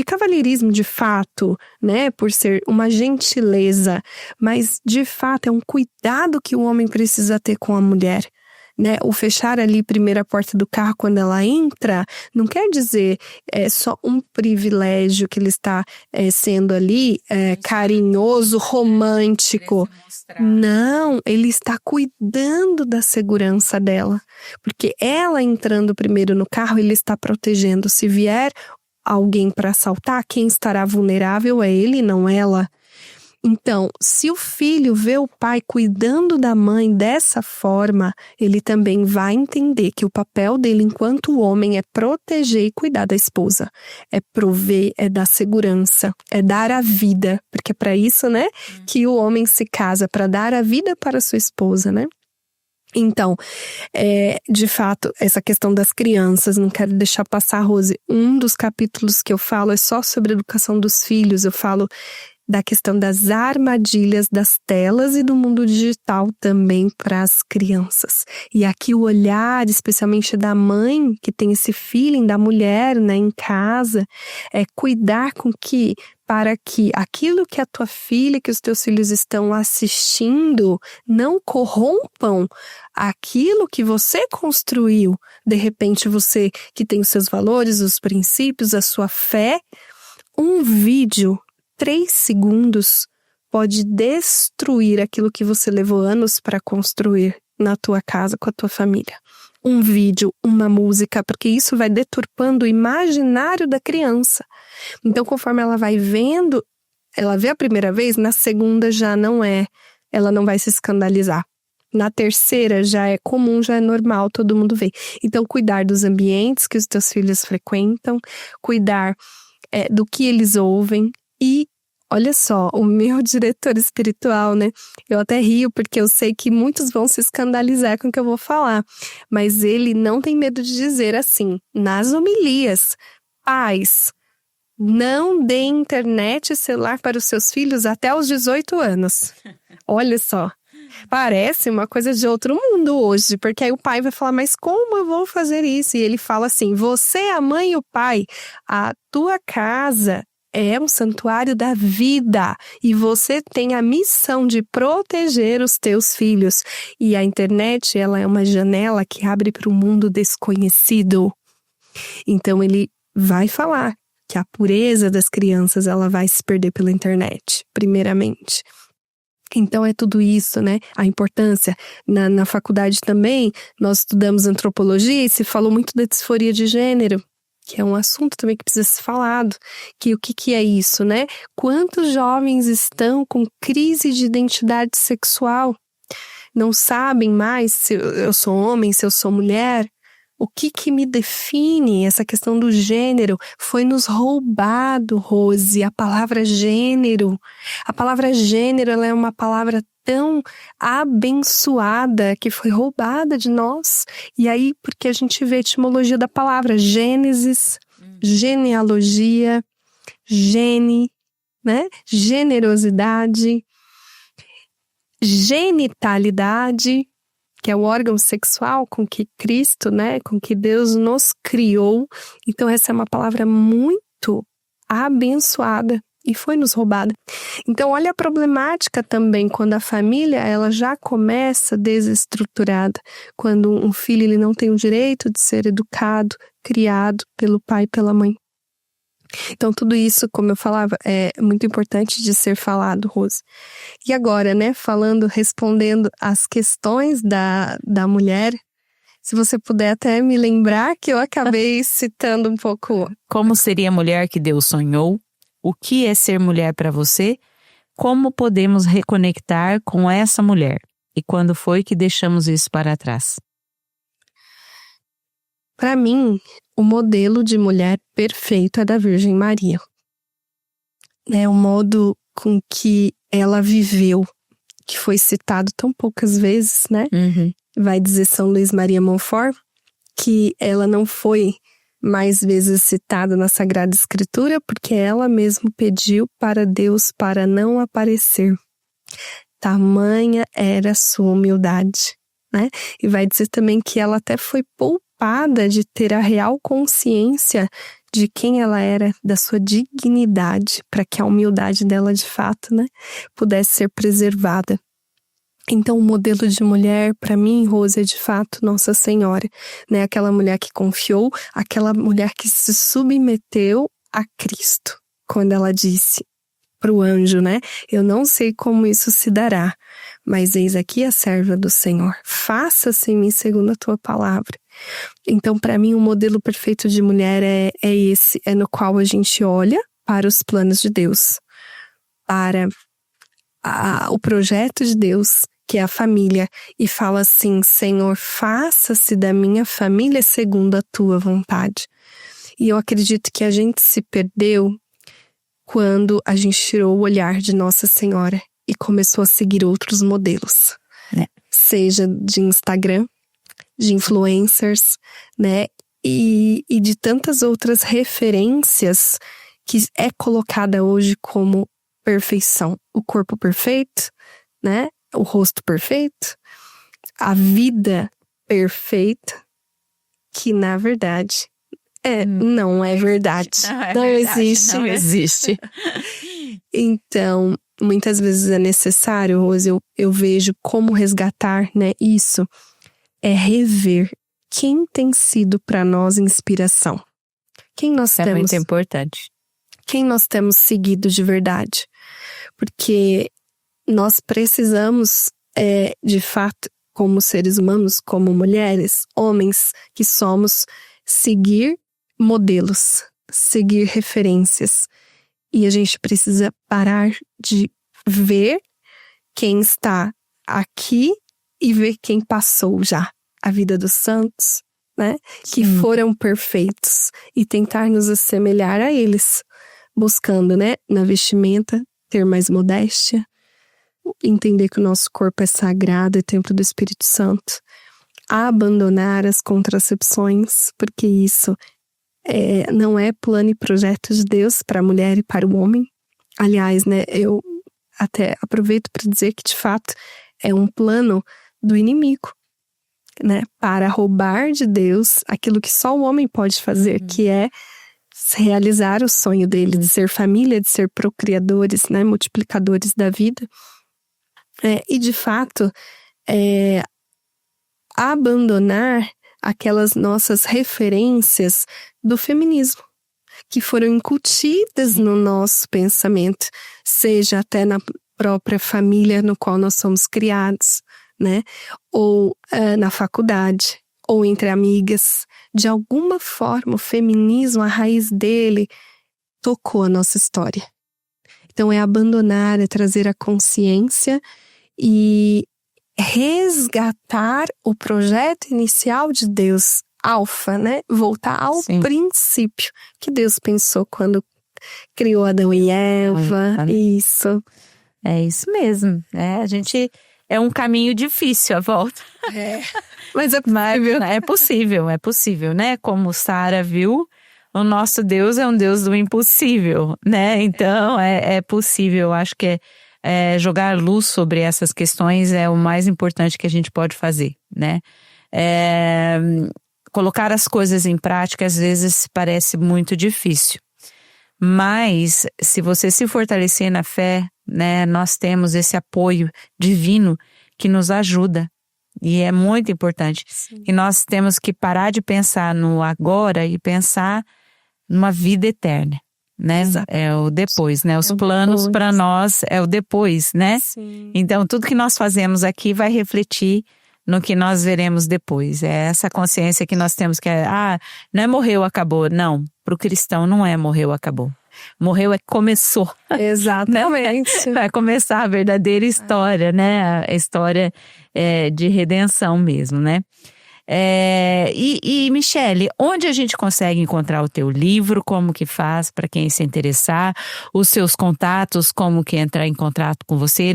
cavalheirismo de fato, né, por ser uma gentileza, mas de fato é um cuidado que o homem precisa ter com a mulher, né? O fechar ali primeiro a porta do carro quando ela entra, não quer dizer só um privilégio que ele está sendo ali carinhoso, romântico. Não, ele está cuidando da segurança dela, porque ela entrando primeiro no carro, ele está protegendo. Se vier alguém para assaltar, quem estará vulnerável é ele, não ela. Então, se o filho vê o pai cuidando da mãe dessa forma, ele também vai entender que o papel dele enquanto homem é proteger e cuidar da esposa. É prover, é dar segurança, é dar a vida, porque é para isso, né, que o homem se casa, para dar a vida para sua esposa, né? Então, de fato, essa questão das crianças, não quero deixar passar, Rose. Um dos capítulos que eu falo é só sobre a educação dos filhos. Eu falo da questão das armadilhas das telas e do mundo digital também para as crianças. E aqui o olhar, especialmente da mãe, que tem esse feeling da mulher, né, em casa, é cuidar para que aquilo que a tua filha, que os teus filhos estão assistindo, não corrompam aquilo que você construiu. De repente, você que tem os seus valores, os princípios, a sua fé, um vídeo, 3 segundos, pode destruir aquilo que você levou anos para construir na tua casa, com a tua família. Um vídeo, uma música, porque isso vai deturpando o imaginário da criança. Então, conforme ela vai vendo, ela vê a primeira vez, na segunda já não é, ela não vai se escandalizar. Na terceira já é comum, já é normal, todo mundo vê. Então, cuidar dos ambientes que os teus filhos frequentam, cuidar do que eles ouvem. E, olha só, o meu diretor espiritual, né? Eu até rio porque eu sei que muitos vão se escandalizar com o que eu vou falar. Mas ele não tem medo de dizer assim, nas homilias: pais, não dê internet e celular para os seus filhos até os 18 anos. Olha só, parece uma coisa de outro mundo hoje, porque aí o pai vai falar, mas como eu vou fazer isso? E ele fala assim, você, a mãe e o pai, a tua casa é um santuário da vida e você tem a missão de proteger os teus filhos. E a internet, ela é uma janela que abre para o mundo desconhecido. Então ele vai falar que a pureza das crianças, ela vai se perder pela internet, primeiramente. Então é tudo isso, né? A importância. Na faculdade também, nós estudamos antropologia e se falou muito da disforia de gênero, que é um assunto também que precisa ser falado, que o que é isso, né? Quantos jovens estão com crise de identidade sexual? Não sabem mais se eu sou homem, se eu sou mulher? O que me define? Essa questão do gênero foi nos roubado, Rose, a palavra gênero. A palavra gênero, ela é uma palavra tão abençoada que foi roubada de nós. E aí, porque a gente vê a etimologia da palavra, Gênesis, genealogia, gene, né? Generosidade, genitalidade, que é o órgão sexual com que Cristo, né, com que Deus nos criou. Então essa é uma palavra muito abençoada e foi nos roubada. Então olha a problemática também quando a família ela já começa desestruturada, quando um filho ele não tem o direito de ser educado, criado pelo pai e pela mãe. Então tudo isso, como eu falava, é muito importante de ser falado, Rose. E agora, né, respondendo às questões da mulher, se você puder até me lembrar que eu acabei citando um pouco. Como seria a mulher que Deus sonhou? O que é ser mulher para você? Como podemos reconectar com essa mulher? E quando foi que deixamos isso para trás? Para mim, o modelo de mulher perfeito é da Virgem Maria. É o modo com que ela viveu, que foi citado tão poucas vezes, né? Uhum. Vai dizer São Luís Maria Montfort, que ela não foi mais vezes citada na Sagrada Escritura, porque ela mesma pediu para Deus para não aparecer. Tamanha era a sua humildade, né? E vai dizer também que ela até foi poupada de ter a real consciência de quem ela era, da sua dignidade, para que a humildade dela de fato, né, pudesse ser preservada. Então o modelo de mulher, para mim, Rose, é de fato Nossa Senhora, né? Aquela mulher que confiou, aquela mulher que se submeteu a Cristo, quando ela disse para o anjo, né? Eu não sei como isso se dará, mas eis aqui a serva do Senhor. Faça-se em mim segundo a tua palavra. Então, para mim, o modelo perfeito de mulher é esse, é no qual a gente olha para os planos de Deus, para o projeto de Deus, que é a família, e fala assim, Senhor, faça-se da minha família segundo a tua vontade. E eu acredito que a gente se perdeu quando a gente tirou o olhar de Nossa Senhora e começou a seguir outros modelos. seja de Instagram, de influencers, né? E de tantas outras referências que é colocada hoje como perfeição. O corpo perfeito, né? O rosto perfeito, a vida perfeita, que na verdade não é verdade. Não existe. Não existe. Então, muitas vezes é necessário, Rose, eu vejo como resgatar, né, isso, é rever quem tem sido para nós inspiração. Quem nós temos. É muito importante. Quem nós temos seguido de verdade. Porque nós precisamos, de fato, como seres humanos, como mulheres, homens que somos, seguir modelos, seguir referências. E a gente precisa parar de ver quem está aqui e ver quem passou já a vida dos santos, né? Que foram perfeitos, e tentar nos assemelhar a eles, buscando, né, na vestimenta, ter mais modéstia, entender que o nosso corpo é sagrado, é templo do Espírito Santo, abandonar as contracepções, porque isso não é plano e projeto de Deus para a mulher e para o homem. Aliás, né, eu até aproveito para dizer que, de fato, é um plano do inimigo, né, para roubar de Deus aquilo que só o homem pode fazer, que é realizar o sonho dele de ser família, de ser procriadores, né, multiplicadores da vida. E, de fato, abandonar aquelas nossas referências do feminismo, que foram incutidas no nosso pensamento, seja até na própria família no qual nós somos criados, né? Ou na faculdade, ou entre amigas. De alguma forma, o feminismo, a raiz dele, tocou a nossa história. Então, é abandonar, é trazer a consciência e resgatar o projeto inicial de Deus, alfa, né? Voltar ao princípio que Deus pensou quando criou Adão e Eva. Isso. É isso mesmo. A gente... É um caminho difícil a volta. Mas é possível. É possível, né? Como Sara viu, o nosso Deus é um Deus do impossível, né? Então, é possível. Eu acho que jogar luz sobre essas questões é o mais importante que a gente pode fazer, né? Colocar as coisas em prática, às vezes, parece muito difícil. Mas, se você se fortalecer na fé, né, nós temos esse apoio divino que nos ajuda. E é muito importante. Sim. E nós temos que parar de pensar no agora e pensar numa vida eterna, né? Exato. É o depois, né? Os planos para nós é o depois, né? Sim. Então, tudo que nós fazemos aqui vai refletir no que nós veremos depois. É essa consciência que nós temos que não é morreu, acabou. Não, para o cristão não é morreu, acabou. Morreu começou. Exatamente. Né? Vai começar a verdadeira história, né? A história de redenção mesmo, né? E Michele, onde a gente consegue encontrar o teu livro? Como que faz para quem se interessar? Os seus contatos, como que entrar em contato com você?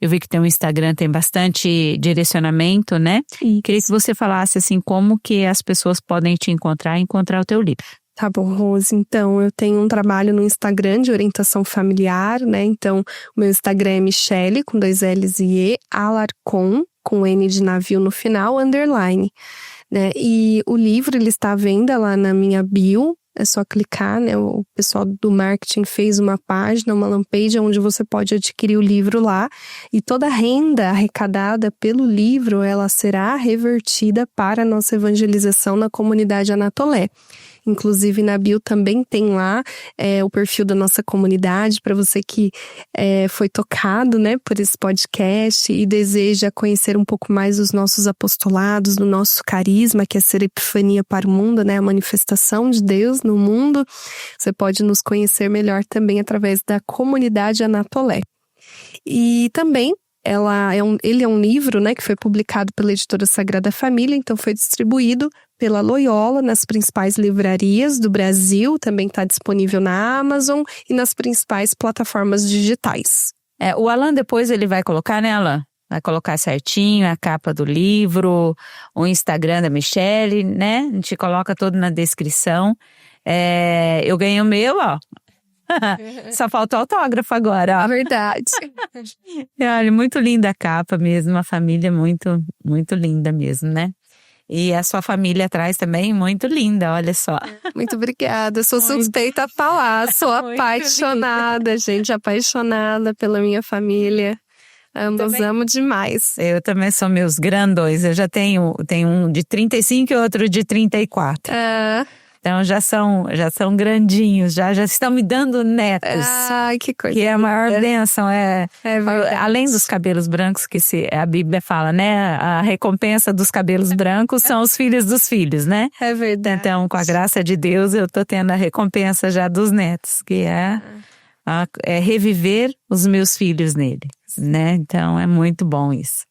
Eu vi que tem um Instagram, tem bastante direcionamento, né? Isso. Queria que você falasse assim, como que as pessoas podem te encontrar e encontrar o teu livro. Tá bom, Rose. Então, eu tenho um trabalho no Instagram de orientação familiar, né? Então, o meu Instagram é Michele, com 2 L's e E, Alarcon, com N de navio no final, _, né? E o livro, ele está à venda lá na minha bio. É só clicar, né? O pessoal do marketing fez uma página, uma landing onde você pode adquirir o livro lá. E toda a renda arrecadada pelo livro, ela será revertida para a nossa evangelização na comunidade Anatolé. Inclusive, na bio também tem lá o perfil da nossa comunidade, para você que foi tocado, né, por esse podcast e deseja conhecer um pouco mais dos nossos apostolados, do nosso carisma, que é ser epifania para o mundo, né, a manifestação de Deus no mundo. Você pode nos conhecer melhor também através da comunidade Anatolé. E também ele é um livro, né, que foi publicado pela editora Sagrada Família, então foi distribuído pela Loyola nas principais livrarias do Brasil, também está disponível na Amazon e nas principais plataformas digitais. O Alan depois ele vai colocar, né, Alan? vai colocar certinho a capa do livro, o Instagram da Michele, né? A gente coloca tudo na descrição. Eu ganhei o meu, ó. Só falta o autógrafo agora, ó. Verdade. Olha, muito linda a capa mesmo, uma família muito, muito linda mesmo, né? E a sua família atrás também, muito linda, olha só. Muito obrigada, sou suspeita a falar, sou apaixonada, gente, apaixonada pela minha família. Ambos amo demais. Eu também sou meus grandões, eu já tenho um de 35 e outro de 34. Então já são grandinhos, já estão me dando netos. Ai, que coisa. Que é a maior bênção, além dos cabelos brancos, que a Bíblia fala, né? A recompensa dos cabelos brancos são os filhos dos filhos, né? É verdade. Então, com a graça de Deus, eu tô tendo a recompensa já dos netos, que é reviver os meus filhos nele, né? Então, é muito bom isso.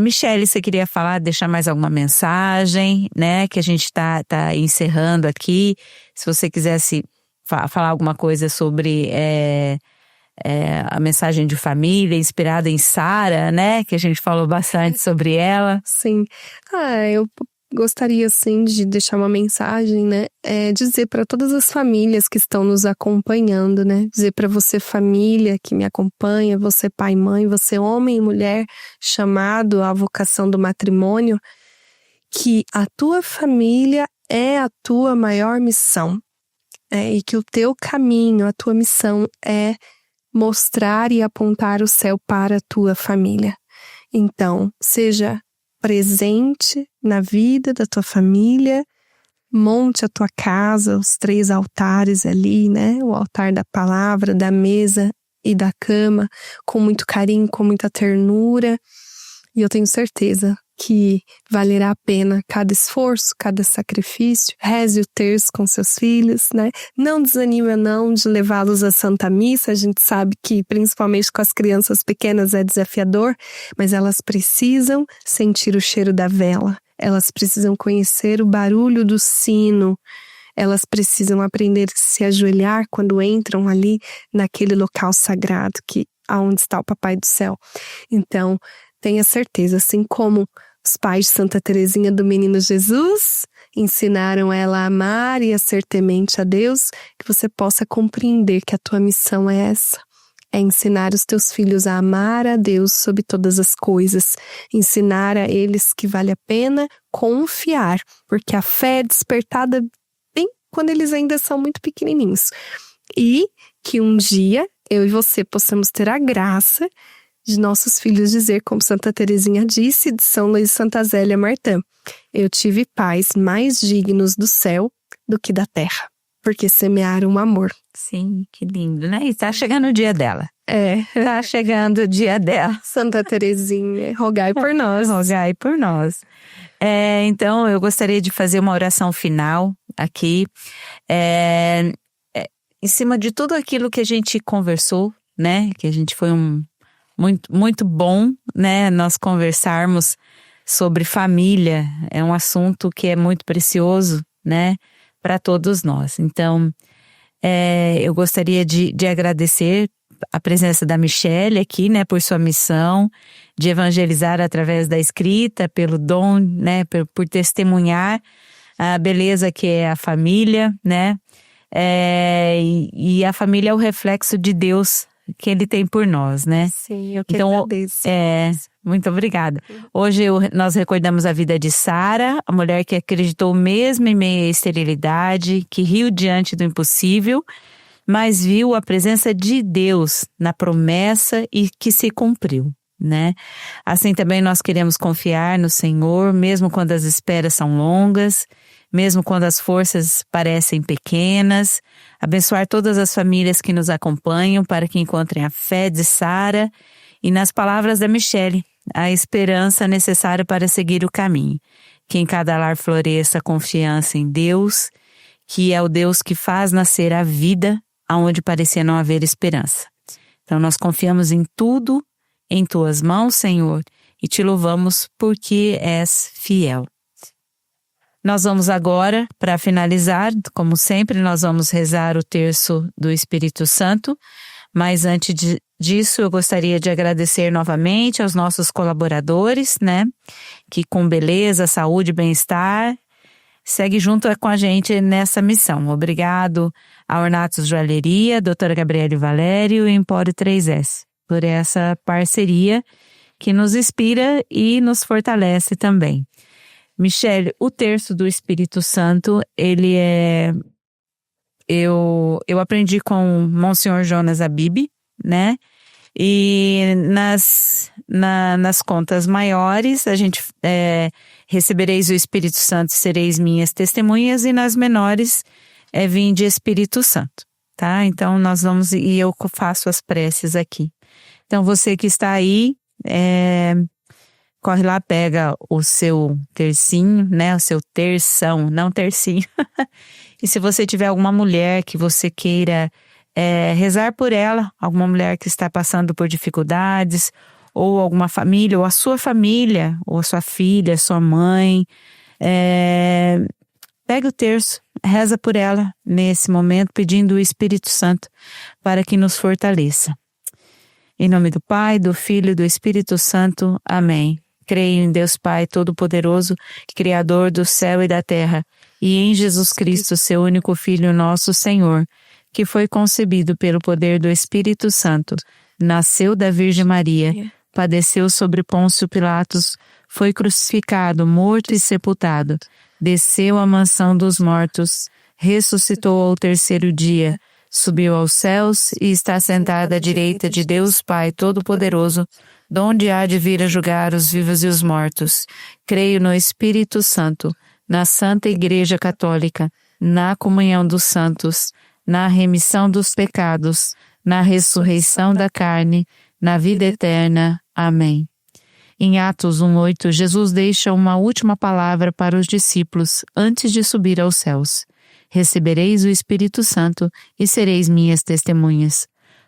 Michele, você queria deixar mais alguma mensagem, né? Que a gente tá encerrando aqui. Se você quisesse falar alguma coisa sobre a mensagem de família inspirada em Sara, né? Que a gente falou bastante sobre ela. Sim. Eu gostaria, assim, de deixar uma mensagem, né? Dizer para todas as famílias que estão nos acompanhando, né? Dizer para você, família que me acompanha, você pai e mãe, você homem e mulher chamado à vocação do matrimônio, que a tua família é a tua maior missão. E que o teu caminho, a tua missão é mostrar e apontar o céu para a tua família. Então, seja presente na vida da tua família, monte a tua casa, os 3 altares ali, né? O altar da palavra, da mesa e da cama, com muito carinho, com muita ternura. E eu tenho certeza que valerá a pena cada esforço, cada sacrifício. Reze o terço com seus filhos, né? Não desanima não de levá-los à Santa Missa. A gente sabe que, principalmente com as crianças pequenas, é desafiador, mas elas precisam sentir o cheiro da vela. Elas precisam conhecer o barulho do sino. Elas precisam aprender a se ajoelhar quando entram ali naquele local sagrado aonde está o Papai do Céu. Então, tenha certeza, assim como os pais de Santa Teresinha do Menino Jesus ensinaram ela a amar e a ser temente a Deus, que você possa compreender que a tua missão é essa. É ensinar os teus filhos a amar a Deus sobre todas as coisas. Ensinar a eles que vale a pena confiar, porque a fé é despertada bem quando eles ainda são muito pequenininhos. E que um dia eu e você possamos ter a graça de nossos filhos dizer, como Santa Teresinha disse, de São Luís Santa Zélia Martã: eu tive pais mais dignos do céu do que da terra, porque semearam o amor. Sim, que lindo, né? E tá chegando o dia dela. Tá chegando o dia dela. Santa Teresinha, rogai por nós. Rogai por nós. Então, eu gostaria de fazer uma oração final aqui. Em cima de tudo aquilo que a gente conversou, né? Que a gente foi muito, muito bom, né? Nós conversarmos sobre família. É um assunto que é muito precioso, né? Para todos nós. Então, eu gostaria de agradecer a presença da Michele aqui, né? Por sua missão de evangelizar através da escrita, pelo dom, né? Por testemunhar a beleza que é a família, né? E a família é o reflexo de Deus que Ele tem por nós, né? Sim, eu que agradeço. Muito obrigada. Hoje nós recordamos a vida de Sara, a mulher que acreditou mesmo em meio à esterilidade, que riu diante do impossível, mas viu a presença de Deus na promessa e que se cumpriu, né? Assim também nós queremos confiar no Senhor, mesmo quando as esperas são longas, mesmo quando as forças parecem pequenas, abençoar todas as famílias que nos acompanham para que encontrem a fé de Sara e, nas palavras da Michele, a esperança necessária para seguir o caminho. Que em cada lar floresça a confiança em Deus, que é o Deus que faz nascer a vida aonde parecia não haver esperança. Então nós confiamos em tudo, em Tuas mãos, Senhor, e Te louvamos porque és fiel. Nós vamos agora, para finalizar, como sempre, nós vamos rezar o terço do Espírito Santo, Mas antes disso, eu gostaria de agradecer novamente aos nossos colaboradores, né? Que com beleza, saúde e bem-estar, segue junto com a gente nessa missão. Obrigado a Ornatos Joalheria, doutora Gabriele Valério e Empório 3S, por essa parceria que nos inspira e nos fortalece também. Michele, o terço do Espírito Santo, ele é... Eu aprendi com Monsenhor Jonas Abib, né? E nas contas maiores, a gente recebereis o Espírito Santo e sereis minhas testemunhas, e nas menores, vinde Espírito Santo, tá? Então, nós vamos, e eu faço as preces aqui. Então, você que está aí, corre lá, pega o seu tercinho, né? O seu terção, não tercinho. E se você tiver alguma mulher que você queira rezar por ela, alguma mulher que está passando por dificuldades, ou alguma família, ou a sua família, ou a sua filha, sua mãe, pega o terço, reza por ela nesse momento, pedindo o Espírito Santo para que nos fortaleça. Em nome do Pai, do Filho e do Espírito Santo. Amém. Creio em Deus Pai Todo-Poderoso, Criador do céu e da terra, e em Jesus Cristo, seu único Filho, nosso Senhor, que foi concebido pelo poder do Espírito Santo, nasceu da Virgem Maria, padeceu sobre Pôncio Pilatos, foi crucificado, morto e sepultado, desceu à mansão dos mortos, ressuscitou ao terceiro dia, subiu aos céus e está sentado à direita de Deus Pai Todo-Poderoso, donde há de vir a julgar os vivos e os mortos. Creio no Espírito Santo, na Santa Igreja Católica, na comunhão dos santos, na remissão dos pecados, na ressurreição da carne, na vida eterna. Amém. Em Atos 1:8, Jesus deixa uma última palavra para os discípulos antes de subir aos céus. Recebereis o Espírito Santo e sereis minhas testemunhas.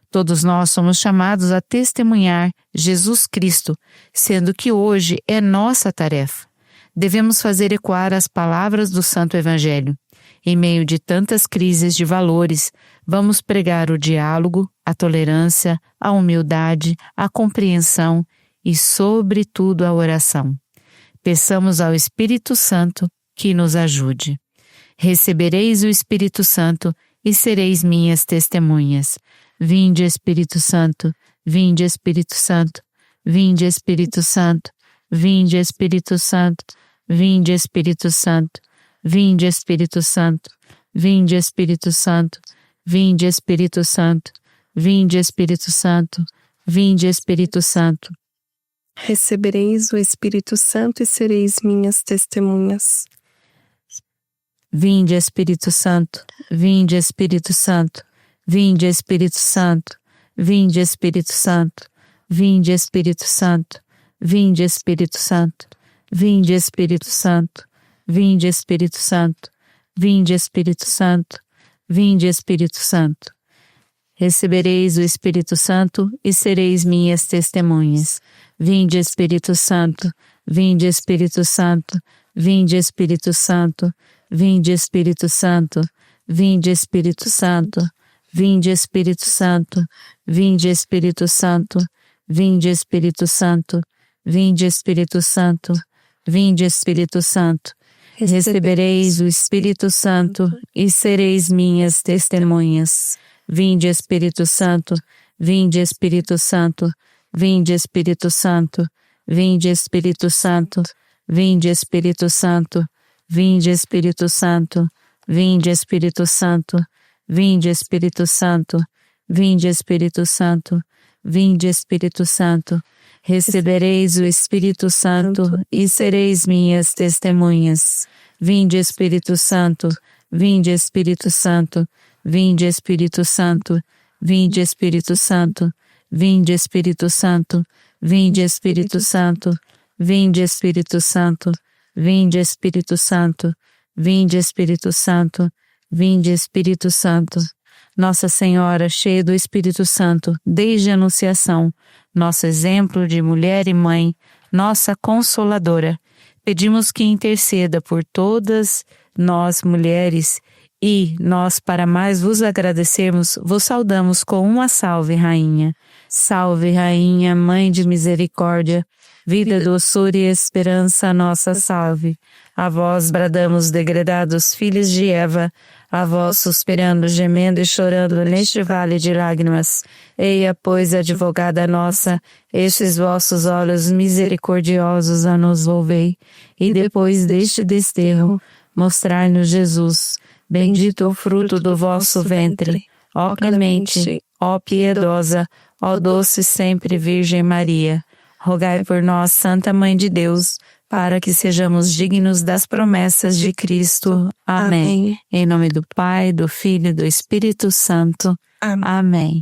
Todos nós somos chamados a testemunhar Jesus Cristo, sendo que hoje é nossa tarefa. Devemos fazer ecoar as palavras do Santo Evangelho. Em meio de tantas crises de valores, vamos pregar o diálogo, a tolerância, a humildade, a compreensão e, sobretudo, a oração. Peçamos ao Espírito Santo que nos ajude. Recebereis o Espírito Santo e sereis minhas testemunhas. Vinde, Espírito Santo, vinde, Espírito Santo, vinde, Espírito Santo, vinde, Espírito Santo, vinde, Espírito Santo, vinde, Espírito Santo, vinde, Espírito Santo, vinde, Espírito Santo, vinde, Espírito Santo, vinde, Espírito Santo. Recebereis o Espírito Santo e sereis minhas testemunhas. Vinde, Espírito Santo, vinde, Espírito Santo, vinde, Espírito Santo, vinde, Espírito Santo, vinde, Espírito Santo, vinde, Espírito Santo, vinde, Espírito Santo, vinde, Espírito Santo, vinde, Espírito Santo, vinde, Espírito Santo. Recebereis o Espírito Santo e sereis minhas testemunhas. Vinde, Espírito Santo, vinde, Espírito Santo, vinde, Espírito Santo, vinde, Espírito Santo, vinde, Espírito Santo, vinde, Espírito Santo, vinde, Espírito Santo, vinde, Espírito Santo, vinde, Espírito Santo, vinde, Espírito Santo. Recebereis o Espírito Santo e sereis minhas testemunhas. Vinde, Espírito Santo, vinde, Espírito Santo, vinde, Espírito Santo, vinde, Espírito Santo, vinde, Espírito Santo, vinde, Espírito Santo, vinde, Espírito Santo, vinde, Espírito Santo, vinde, Espírito Santo, vinde, Espírito Santo. Recebereis o Espírito Santo e sereis minhas testemunhas. Vinde, Espírito Santo, vinde, Espírito Santo, vinde, Espírito Santo, vinde, Espírito Santo, vinde, Espírito Santo, vinde, Espírito Santo, vinde, Espírito Santo, vinde, Espírito Santo, vinde, Espírito Santo, vinde, Espírito Santo. Nossa Senhora, cheia do Espírito Santo, desde a Anunciação, nosso exemplo de mulher e mãe, nossa Consoladora, pedimos que interceda por todas nós mulheres E nós, para mais vos agradecermos, vos saudamos com uma salve, Rainha. Salve, Rainha, Mãe de misericórdia, vida, doçura e esperança, nossa salve. A vós bradamos, degredados filhos de Eva, a vós suspirando, gemendo e chorando neste vale de lágrimas. Eia, pois, advogada nossa, estes vossos olhos misericordiosos a nos volvei, e depois deste desterro, mostrai-nos Jesus, bendito o fruto do vosso ventre. Ó clemente, ó piedosa, ó doce sempre Virgem Maria, rogai por nós, Santa Mãe de Deus, para que sejamos dignos das promessas de Cristo. Amém. Em nome do Pai, do Filho e do Espírito Santo. Amém.